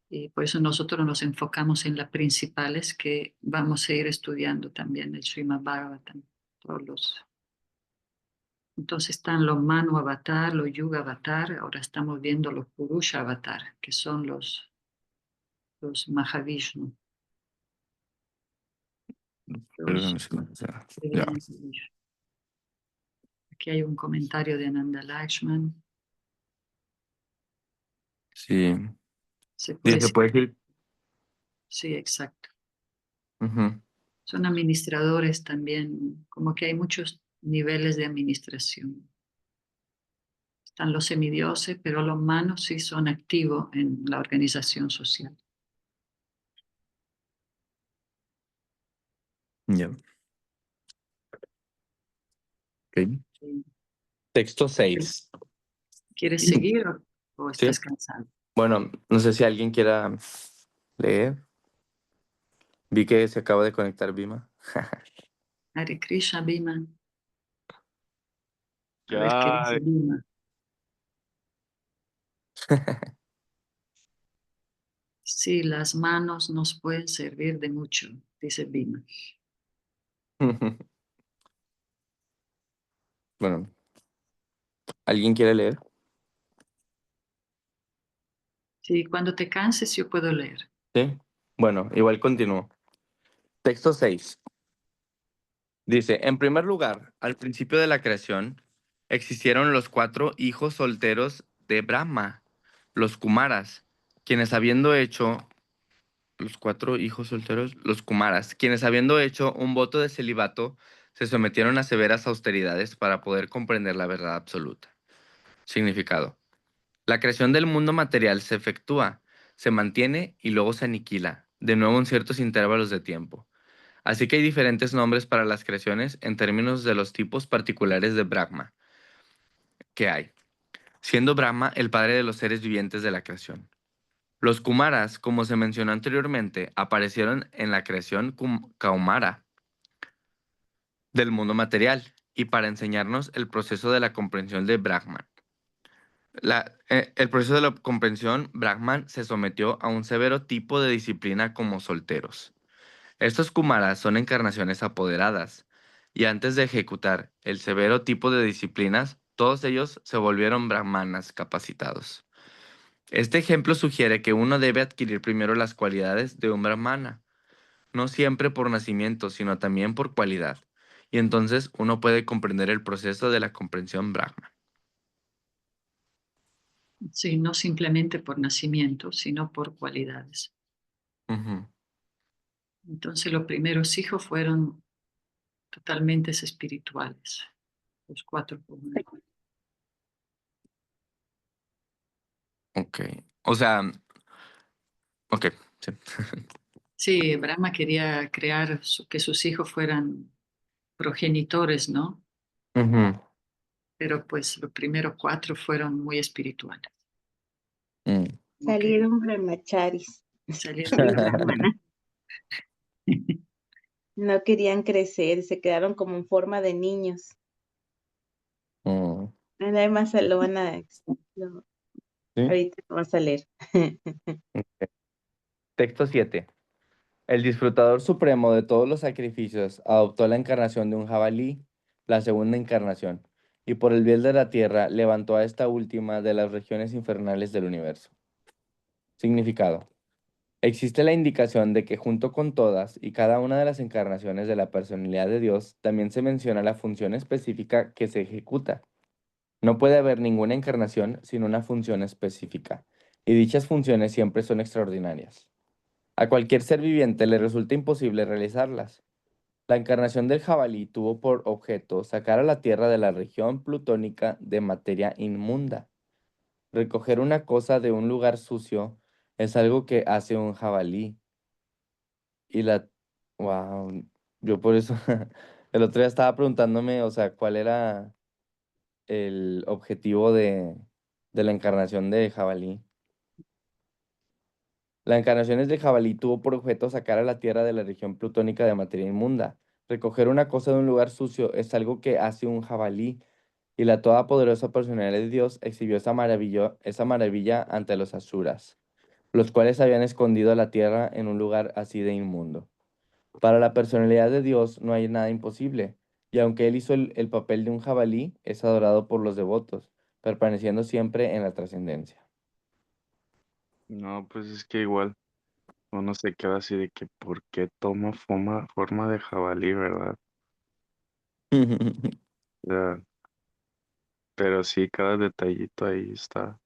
y por eso nosotros nos enfocamos en las principales que vamos a ir estudiando también el Srimad Bhagavatam. Todos los... Entonces están los Manu Avatar, los Yuga Avatar, ahora estamos viendo los Purusha Avatar, que son los Mahavishnu, los Ya. evidencia de Vishnu. Aquí hay un comentario de Ananda Lakshman. Sí. Se puede Dice, decir, puede decir. sí, exacto. Ujú, Son administradores también, como que hay muchos niveles de administración. Están los semidioses, pero los humanos sí son activos en la organización social. Ya. Ok. Texto 6. ¿Quieres seguir o Sí. estás cansado? Bueno, no sé si alguien quiera leer. Vi que se acaba de conectar Bima. Hare Krishna, Bhima. A ver qué Ya, dice Bhima. Sí, las manos nos pueden servir de mucho, dice Bhima. Bueno, ¿alguien quiere leer? Sí, cuando te canses yo puedo leer. Sí. Bueno, igual continúo. Texto 6. Dice, en primer lugar, al principio de la creación, existieron los 4 hijos solteros de Brahma, los Kumaras, quienes habiendo hecho, los 4 hijos solteros, los Kumaras, quienes habiendo hecho un voto de celibato, se sometieron a severas austeridades para poder comprender la verdad absoluta. Significado. La creación del mundo material se efectúa, se mantiene y luego se aniquila, de nuevo en ciertos intervalos de tiempo. Así que hay diferentes nombres para las creaciones en términos de los tipos particulares de Brahma que hay, siendo Brahma el padre de los seres vivientes de la creación. Los Kumaras, como se mencionó anteriormente, aparecieron en la creación Kaumara del mundo material y para enseñarnos el proceso de la comprensión de Brahman. El proceso de la comprensión, Brahman se sometió a un severo tipo de disciplina como solteros. Estos Kumaras son encarnaciones apoderadas, y antes de ejecutar el severo tipo de disciplinas, todos ellos se volvieron brahmanas capacitados. Este ejemplo sugiere que uno debe adquirir primero las cualidades de un brahmana, no siempre por nacimiento, sino también por cualidad, y entonces uno puede comprender el proceso de la comprensión brahma. Sí, no simplemente por nacimiento, sino por cualidades. Ujú. Entonces los primeros hijos fueron totalmente espirituales, los 4 Kumaras. Ok. O sea, ok, sí. Sí, Brahma quería crear que sus hijos fueran progenitores, ¿no? Ujú. Pero pues los primeros 4 fueron muy espirituales. Mm. Como que Salieron brahmacharis salieron y brahmanas. No querían crecer, se quedaron como en forma de niños. Mm. Además lo van a... ¿Sí? Ahorita lo vas a leer. Texto 7. El disfrutador supremo de todos los sacrificios adoptó la encarnación de un jabalí, la segunda encarnación, y por el bien de la tierra levantó a esta última de las regiones infernales del universo. Significado. Existe la indicación de que junto con todas y cada una de las encarnaciones de la personalidad de Dios, también se menciona la función específica que se ejecuta. No puede haber ninguna encarnación sin una función específica, y dichas funciones siempre son extraordinarias. A cualquier ser viviente le resulta imposible realizarlas. La encarnación del jabalí tuvo por objeto sacar a la Tierra de la región plutónica de materia inmunda. Recoger una cosa de un lugar sucio es algo que hace un jabalí. Y la... Wow, yo por eso el otro día estaba preguntándome, o sea, cuál era el objetivo de la encarnación de jabalí. La encarnación del jabalí tuvo por objeto sacar a la Tierra de la región plutónica de materia inmunda. Recoger una cosa de un lugar sucio es algo que hace un jabalí, y la todopoderosa personalidad de Dios exhibió esa maravilla ante los asuras, los cuales habían escondido la tierra en un lugar así de inmundo. Para la personalidad de Dios no hay nada imposible, y aunque él hizo el papel de un jabalí, es adorado por los devotos, permaneciendo siempre en la trascendencia. no, pues es que igual uno se queda así de que ¿por qué toma forma de jabalí, verdad? O sea, pero sí, cada detallito ahí está.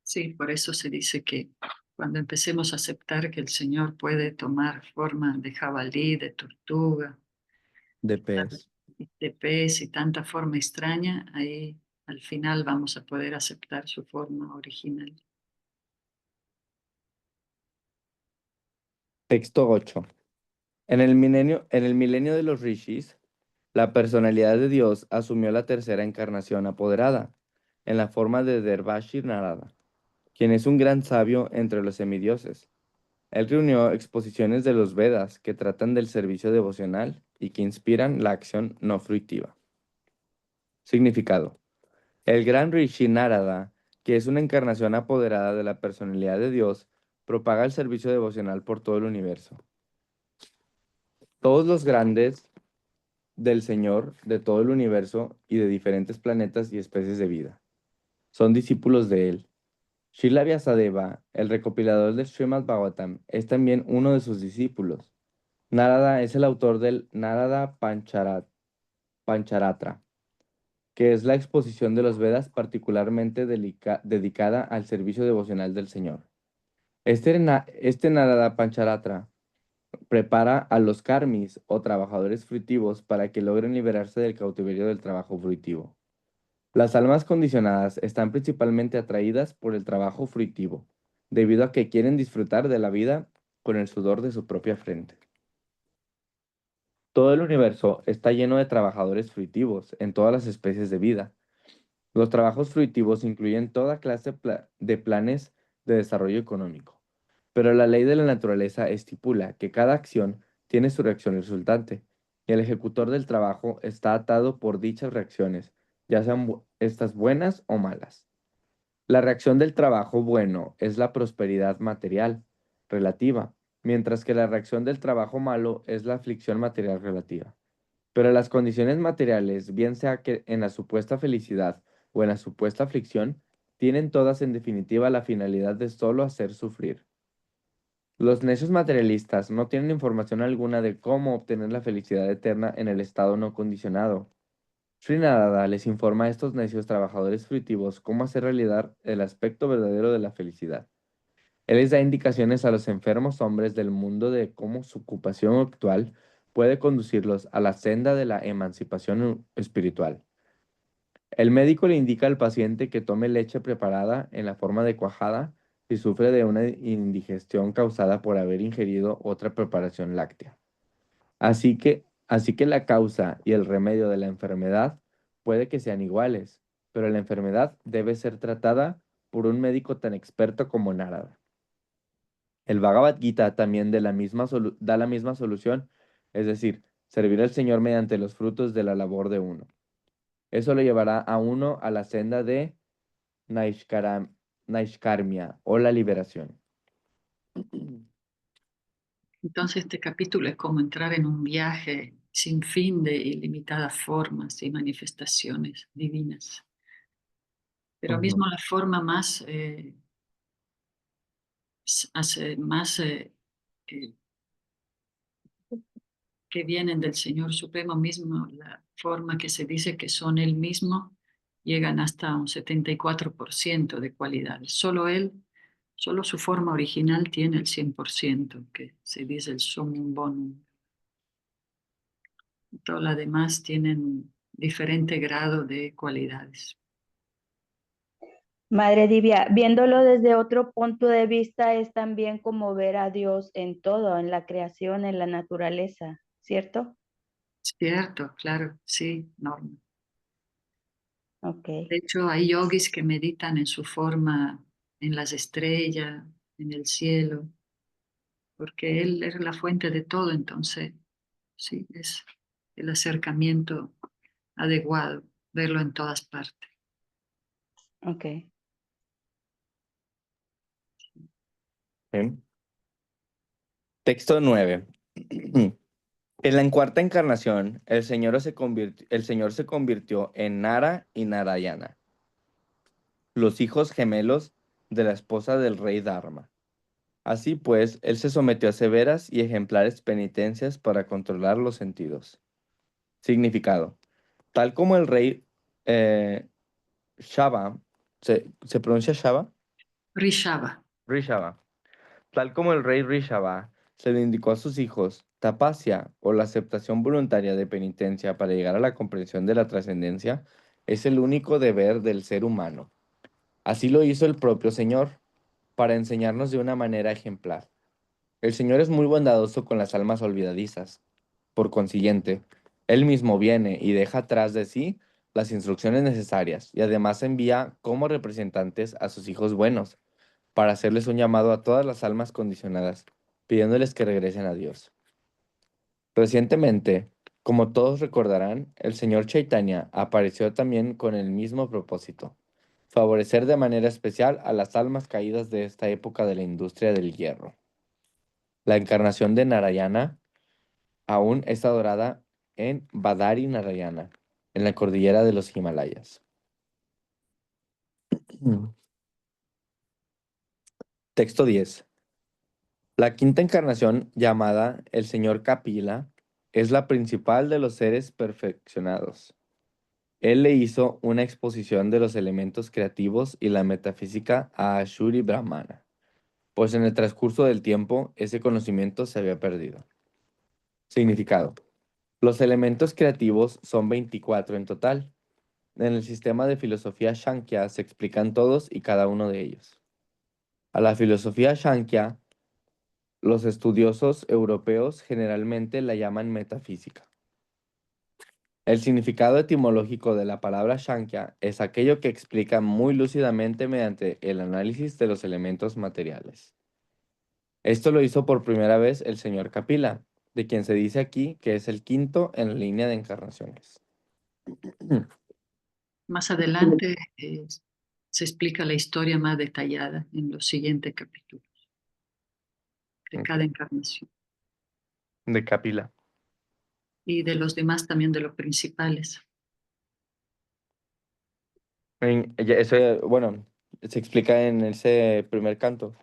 Sí, por eso se dice que cuando empecemos a aceptar que el Señor puede tomar forma de jabalí, de tortuga, De pez. de pez y tanta forma extraña, ahí al final vamos a poder aceptar su forma original. Texto 8. En el milenio de los rishis, la personalidad de Dios asumió la tercera encarnación apoderada, en la forma de Dervashi Narada, quien es un gran sabio entre los semidioses. Él reunió exposiciones de los Vedas que tratan del servicio devocional y que inspiran la acción no fruitiva. Significado. El gran Rishi Narada, que es una encarnación apoderada de la personalidad de Dios, propaga el servicio devocional por todo el universo. Todos los grandes del Señor de todo el universo y de diferentes planetas y especies de vida son discípulos de él. Srila Vyasadeva, el recopilador del Srimad Bhagavatam, es también uno de sus discípulos. Narada es el autor del Narada Pancharatra, que es la exposición de los Vedas particularmente dedicada al servicio devocional del Señor. Este Narada Pancharatra prepara a los karmis o trabajadores fruitivos para que logren liberarse del cautiverio del trabajo fruitivo. Las almas condicionadas están principalmente atraídas por el trabajo fruitivo, debido a que quieren disfrutar de la vida con el sudor de su propia frente. Todo el universo está lleno de trabajadores fruitivos en todas las especies de vida. Los trabajos fruitivos incluyen toda clase de planes de desarrollo económico, pero la ley de la naturaleza estipula que cada acción tiene su reacción resultante, y el ejecutor del trabajo está atado por dichas reacciones, ya sean estas buenas o malas. La reacción del trabajo bueno es la prosperidad material relativa, mientras que la reacción del trabajo malo es la aflicción material relativa. Pero las condiciones materiales, bien sea que en la supuesta felicidad o en la supuesta aflicción, tienen todas en definitiva la finalidad de solo hacer sufrir. Los necios materialistas no tienen información alguna de cómo obtener la felicidad eterna en el estado no condicionado. Sri Narada les informa a estos necios trabajadores fruitivos cómo hacer realidad el aspecto verdadero de la felicidad. Él les da indicaciones a los enfermos hombres del mundo de cómo su ocupación actual puede conducirlos a la senda de la emancipación espiritual. El médico le indica al paciente que tome leche preparada en la forma de cuajada si sufre de una indigestión causada por haber ingerido otra preparación láctea. Así que la causa y el remedio de la enfermedad puede que sean iguales, pero la enfermedad debe ser tratada por un médico tan experto como Narada. El Bhagavad Gita también da la misma solución, es decir, servir al Señor mediante los frutos de la labor de uno. Eso lo llevará a uno a la senda de Naishkarmya o la liberación. Entonces este capítulo es como entrar en un viaje sin fin de ilimitadas formas y manifestaciones divinas. Pero Ujú. mismo la forma más, más eh, que vienen del Señor Supremo mismo, la forma que se dice que son Él mismo, llegan hasta un 74% de cualidades. Solo su forma original tiene el 100%, que se dice el summum bonum. Todas las demás tienen diferente grado de cualidades. Madre Divya, viéndolo desde otro punto de vista es también como ver a Dios en todo, en la creación, en la naturaleza, ¿cierto? Cierto, claro, sí, Norma. Ok, De hecho, hay yogis que meditan en su forma en las estrellas, en el cielo, porque Él es la fuente de todo, entonces, sí, es el acercamiento adecuado, verlo en todas partes. ok. Bien. Texto 9. En la cuarta encarnación, el Señor se convirtió en Nara y Narayana, los hijos gemelos de la esposa del rey Dharma. Así pues, él se sometió a severas y ejemplares penitencias para controlar los sentidos. Significado. Tal como el rey eh, Shava, ¿se pronuncia Shava? Rishaba, Rishava. Tal como el rey Rishava se le indicó a sus hijos, tapasya o la aceptación voluntaria de penitencia para llegar a la comprensión de la trascendencia es el único deber del ser humano. Así lo hizo el propio Señor, para enseñarnos de una manera ejemplar. El Señor es muy bondadoso con las almas olvidadizas. Por consiguiente, Él mismo viene y deja atrás de sí las instrucciones necesarias y además envía como representantes a sus hijos buenos, para hacerles un llamado a todas las almas condicionadas, pidiéndoles que regresen a Dios. Recientemente, como todos recordarán, el señor Chaitanya apareció también con el mismo propósito: favorecer de manera especial a las almas caídas de esta época de la industria del hierro. La encarnación de Narayana aún es adorada en Badari Narayana, en la cordillera de los Himalayas. Texto 10. La quinta encarnación, llamada el Señor Kapila, es la principal de los seres perfeccionados. Él le hizo una exposición de los elementos creativos y la metafísica a Ashuri Brahmana, pues en el transcurso del tiempo ese conocimiento se había perdido. Significado. Los elementos creativos son 24 en total. En el sistema de filosofía Shankya se explican todos y cada uno de ellos. A la filosofía Shankya, los estudiosos europeos generalmente la llaman metafísica. El significado etimológico de la palabra Shankya es aquello que explica muy lúcidamente mediante el análisis de los elementos materiales. Esto lo hizo por primera vez el señor Kapila, de quien se dice aquí que es el quinto en la línea de encarnaciones. Más adelante se explica la historia más detallada en los siguientes capítulos de cada encarnación De Kapila. y de los demás también de los principales. Eso, bueno, se explica en ese primer canto.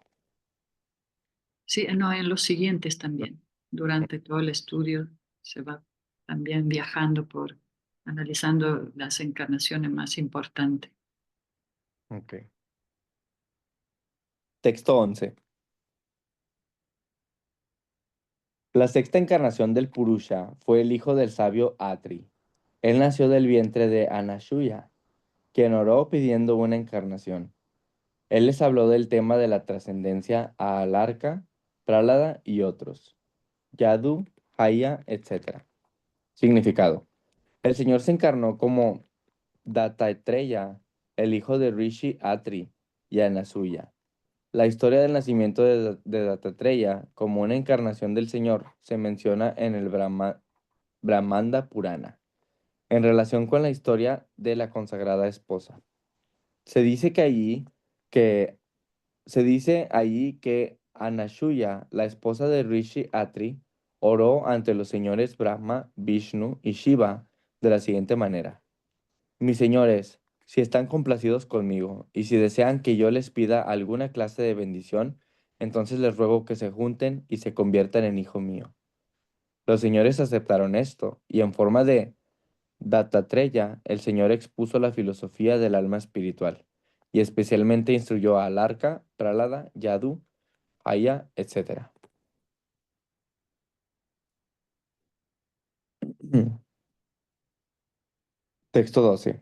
Sí, no, en los siguientes también. Durante todo el estudio se va también viajando por analizando las encarnaciones más importantes. Ok. Texto 11. La sexta encarnación del Purusha fue el hijo del sabio Atri. Él nació del vientre de Anasuya, quien oró pidiendo una encarnación. Él les habló del tema de la trascendencia a Alarca, Prálada y otros, Yadu, Jaya, etc. Significado. El Señor se encarnó como Dattatreya, el hijo de Rishi Atri y Anasuya. La historia del nacimiento de Dattatreya como una encarnación del Señor se menciona en el Brahmanda Purana, en relación con la historia de la consagrada esposa. Se dice que Se dice allí que Anasuya, la esposa de Rishi Atri, oró ante los señores Brahma, Vishnu y Shiva de la siguiente manera: Mis señores, si están complacidos conmigo y si desean que yo les pida alguna clase de bendición, entonces les ruego que se junten y se conviertan en hijo mío. Los señores aceptaron esto y en forma de Dattatreya, el Señor expuso la filosofía del alma espiritual y especialmente instruyó a Alarca, Pralada, Yadu, Aya, etc. Texto 12.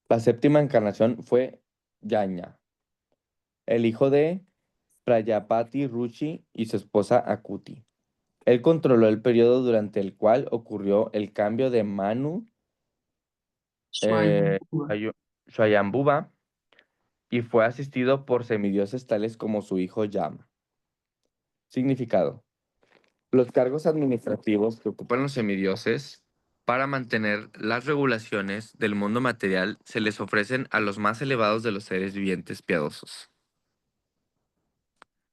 La séptima encarnación fue Yajna, el hijo de Prayapati Ruchi y su esposa Akuti. Él controló el periodo durante el cual ocurrió el cambio de Manu Swayambhuva. Swayambhuva y fue asistido por semidioses tales como su hijo Yama. Significado. Los cargos administrativos que ocupan los semidioses para mantener las regulaciones del mundo material se les ofrecen a los más elevados de los seres vivientes piadosos.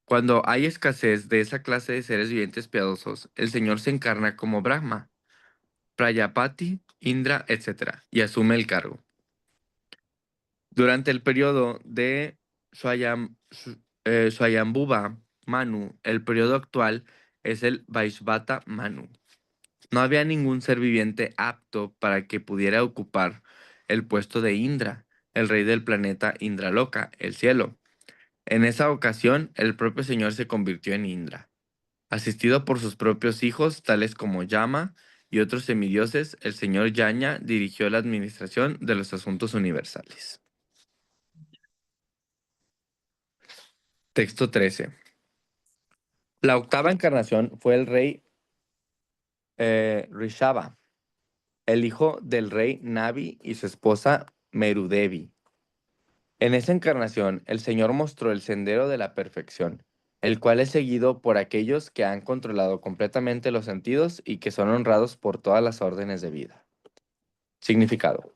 Cuando hay escasez de esa clase de seres vivientes piadosos, el Señor se encarna como Brahma, Prayapati, Indra, etc. y asume el cargo. Durante el periodo de Swayambhuva Manu, el periodo actual es el Vaishvata Manu. No había ningún ser viviente apto para que pudiera ocupar el puesto de Indra, el rey del planeta Indraloka, el cielo. En esa ocasión, el propio Señor se convirtió en Indra. Asistido por sus propios hijos, tales como Yama y otros semidioses, el señor Yaña dirigió la administración de los asuntos universales. Texto 13. La octava encarnación fue el rey Rishaba, el hijo del rey Navi y su esposa Merudevi. En esa encarnación, el Señor mostró el sendero de la perfección, el cual es seguido por aquellos que han controlado completamente los sentidos y que son honrados por todas las órdenes de vida. Significado.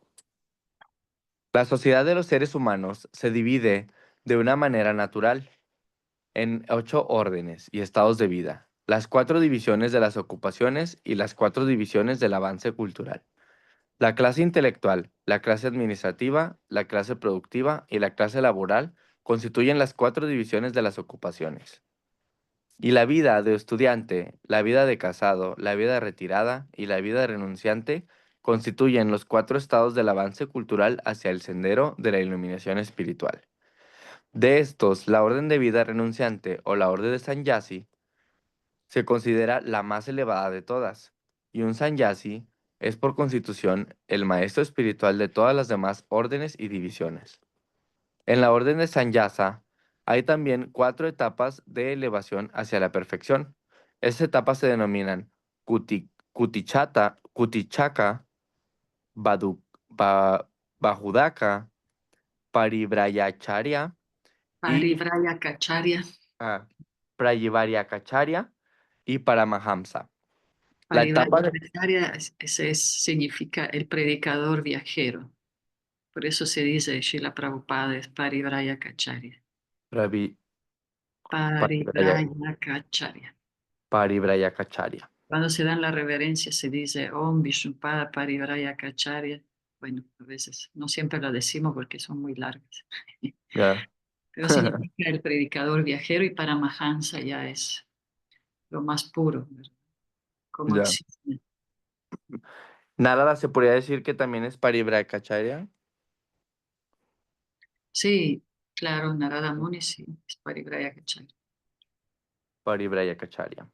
La sociedad de los seres humanos se divide de una manera natural en 8 órdenes y estados de vida, las 4 divisiones de las ocupaciones y las 4 divisiones del avance cultural. La clase intelectual, la clase administrativa, la clase productiva y la clase laboral constituyen las 4 divisiones de las ocupaciones. Y la vida de estudiante, la vida de casado, la vida retirada y la vida de renunciante constituyen los 4 estados del avance cultural hacia el sendero de la iluminación espiritual. De estos, la orden de vida renunciante o la orden de Sannyasi se considera la más elevada de todas, y un Sannyasi es por constitución el maestro espiritual de todas las demás órdenes y divisiones. En la orden de Sannyasa hay también 4 etapas de elevación hacia la perfección. Estas etapas se denominan Kutichaka, Bahudaka, Paribrayacharya y Parivraya Kacharya. Prayivaryakacharya y Paramahamsa. La Parivraya etapa de Kacharya significa el predicador viajero. Por eso se dice Srila Prabhupada es Parivraya Kacharya. Pravi- Parivraya- Parivraya Kacharya. Parivrayakacharya. Cuando se dan la reverencia se dice Om Vishnupada Parivraya Kacharya. Bueno, a veces no siempre lo decimos porque son muy largas. Ya. Pero significa el predicador viajero y Paramahansa ya es lo más puro, ¿verdad? Como Ya. existe. Narada se podría decir que también es Parivrayakacharya. Sí, claro, Narada Muni sí, es Parivraya Kacharya. Parivrayakacharya.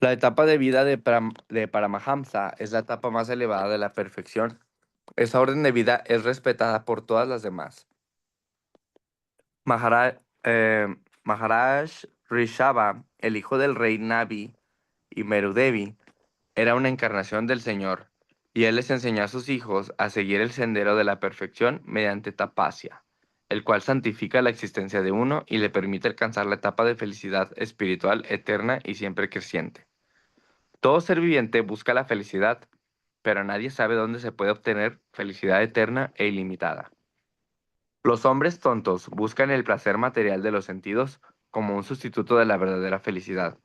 La etapa de vida de Paramahamsa es la etapa más elevada de la perfección. Esa orden de vida es respetada por todas las demás. Maharaj Rishabha, el hijo del rey Navi y Merudevi, era una encarnación del Señor, y él les enseñó a sus hijos a seguir el sendero de la perfección mediante tapasya, el cual santifica la existencia de uno y le permite alcanzar la etapa de felicidad espiritual eterna y siempre creciente. Todo ser viviente busca la felicidad, pero nadie sabe dónde se puede obtener felicidad eterna e ilimitada. Los hombres tontos buscan el placer material de los sentidos como un sustituto de la verdadera felicidad.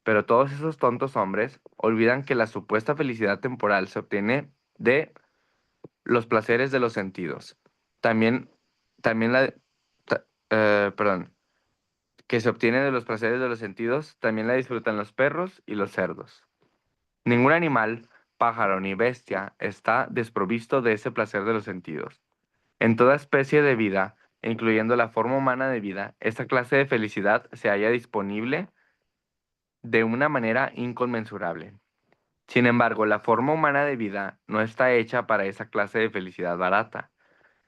Pero todos esos tontos hombres olvidan que la supuesta felicidad temporal se obtiene de los placeres de los sentidos. También, también la, ta- perdón, que se obtiene de los placeres de los sentidos, también la disfrutan los perros y los cerdos. Ningún animal, pájaro ni bestia está desprovisto de ese placer de los sentidos. En toda especie de vida, incluyendo la forma humana de vida, esta clase de felicidad se halla disponible de una manera inconmensurable. Sin embargo, la forma humana de vida no está hecha para esa clase de felicidad barata.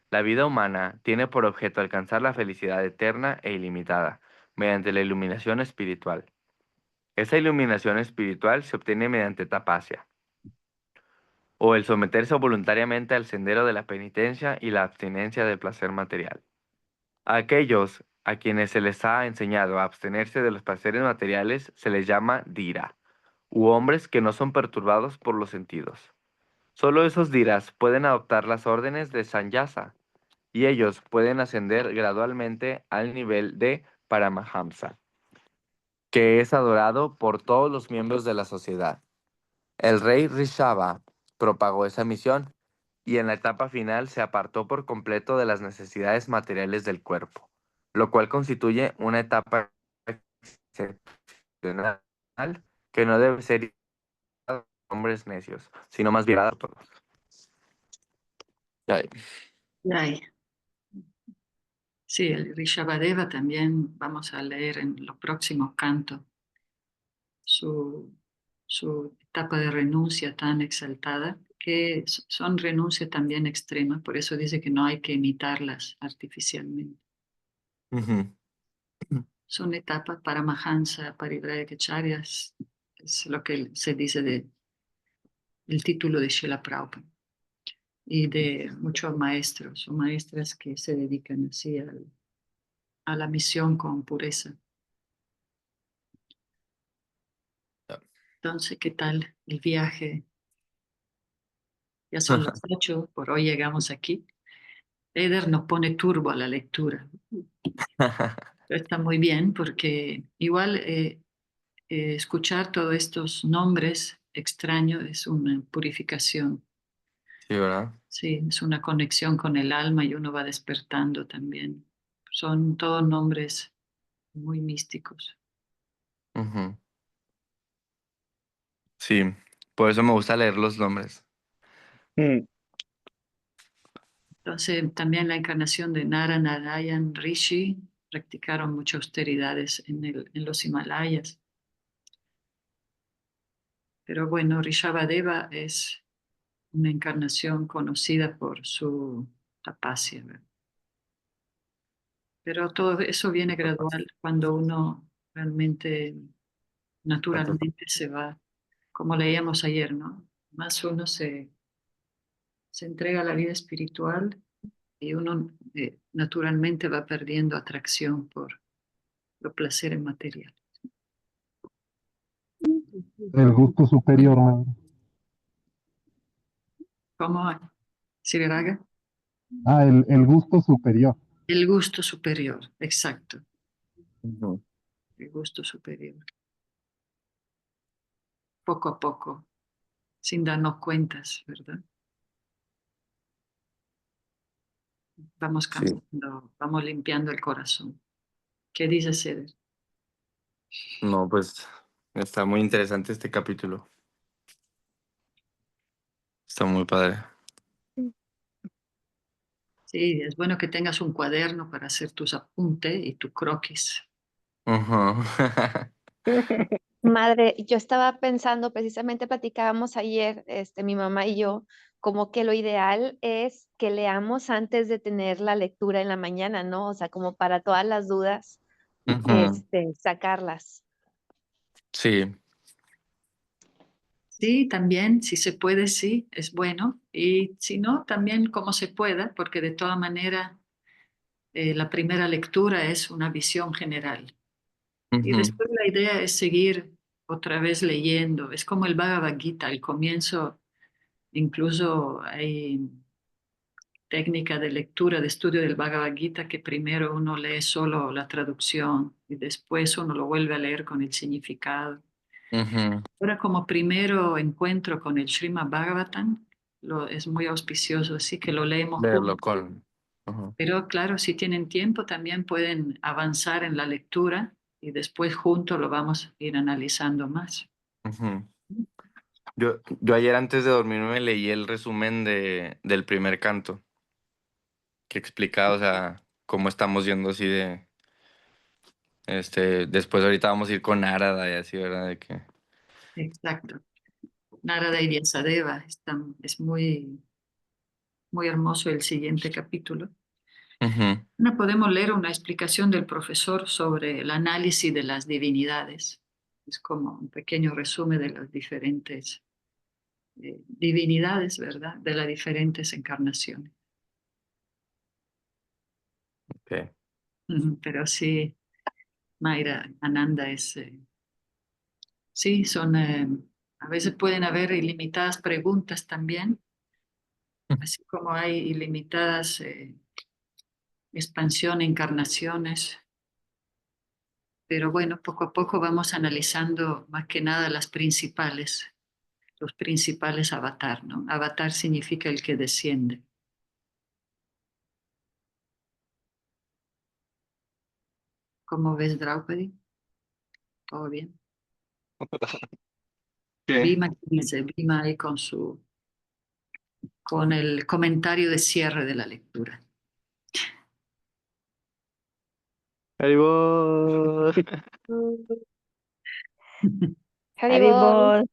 La vida humana tiene por objeto alcanzar la felicidad eterna e ilimitada mediante la iluminación espiritual. Esa iluminación espiritual se obtiene mediante tapasya, o el someterse voluntariamente al sendero de la penitencia y la abstinencia del placer material. A aquellos a quienes se les ha enseñado a abstenerse de los placeres materiales se les llama dhira, u hombres que no son perturbados por los sentidos. Solo esos dhiras pueden adoptar las órdenes de Sannyasa, y ellos pueden ascender gradualmente al nivel de Paramahamsa, que es adorado por todos los miembros de la sociedad. El rey Rishabha propagó esa misión y en la etapa final se apartó por completo de las necesidades materiales del cuerpo, lo cual constituye una etapa excepcional que no debe ser a hombres necios, sino más bien a todos. Ay, Ay, sí, el Rishabhadeva también vamos a leer en los próximos cantos su, su etapa de renuncia tan exaltada, que son renuncia también extrema, por eso dice que no hay que imitarlas artificialmente. Ujú. Son etapas para Mahansa, Parivrayakacharya, es lo que se dice del título de Srila Prabhupada y de muchos maestros o maestras que se dedican así a la misión con pureza. Entonces, ¿qué tal el viaje? Ya son las 8, por hoy llegamos aquí. Eder nos pone turbo a la lectura. Pero está muy bien porque igual escuchar todos estos nombres extraños es una purificación. Sí, ¿verdad? Sí, es una conexión con el alma y uno va despertando también. Son todos nombres muy místicos. Ujú. Sí, por eso me gusta leer los nombres. Mm, Entonces, también la encarnación de Nara Narayan Rishi practicaron muchas austeridades en los Himalayas. Pero bueno, Rishabhadeva es una encarnación conocida por su tapasya, ¿verdad? Pero todo eso viene gradual cuando uno realmente, naturalmente se va, como leíamos ayer, ¿no? Más uno se entrega a la vida espiritual y uno naturalmente va perdiendo atracción por los placeres materiales. El gusto superior, madre. ¿Cómo, Siriraga? Ah, el gusto superior. El gusto superior, exacto, Ujú. el gusto superior. Poco a poco, sin darnos cuentas, ¿verdad? Vamos Sí, cambiando, vamos limpiando el corazón. ¿Qué dice Ceder? no, pues está muy interesante este capítulo. Está muy padre. Sí, es bueno que tengas un cuaderno para hacer tus apuntes y tu croquis. Ujú. Madre, yo estaba pensando, precisamente platicábamos ayer, mi mamá y yo, como que lo ideal es que leamos antes de tener la lectura en la mañana, ¿no? O sea, como para todas las dudas, Ujú. sacarlas. Sí, Sí, también, si se puede, sí, es bueno. Y si no, también como se pueda, porque de todas maneras la primera lectura es una visión general. Y ujú, después la idea es seguir otra vez leyendo. Es como el Bhagavad Gita, al comienzo incluso hay técnica de lectura, de estudio del Bhagavad Gita, que primero uno lee solo la traducción y después uno lo vuelve a leer con el significado. ujú. Ahora, como primero encuentro con el Srimad Bhagavatam, es muy auspicioso, así que lo leemos Leerlo juntos. con. Ujú, Pero claro, si tienen tiempo, también pueden avanzar en la lectura y después juntos lo vamos a ir analizando más. ujú. Yo ayer antes de dormirme leí el resumen del primer canto, que explica, o sea, cómo estamos yendo así de, después ahorita vamos a ir con Narada y así, ¿verdad? De que, Exacto. Narada y Vyasadeva, es muy, muy hermoso el siguiente capítulo. ujú, No podemos leer una explicación del profesor sobre el análisis de las divinidades. Es como un pequeño resumen de las diferentes divinidades, ¿verdad? De las diferentes encarnaciones. ok. Ujú. Pero sí, Mayra Ananda sí, a veces pueden haber ilimitadas preguntas también, así como hay ilimitadas expansión, encarnaciones. Pero bueno, poco a poco vamos analizando más que nada las principales, los principales avatar, ¿no? Avatar significa el que desciende. ¿Cómo ves, Draupadi? ¿Todo bien? ¿Qué? Bhima, ¿qué dice? Bhima ahí con el comentario de cierre de la lectura. Ahí voy. Haribol. Haribol.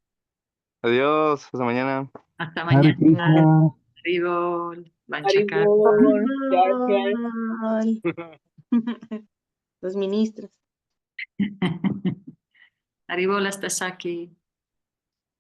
Adiós, hasta mañana. Hasta Hare mañana. Krishna. Haribol. Vanchakar. Haribol. Haribol. Los ministros. Haribol hasta Saki.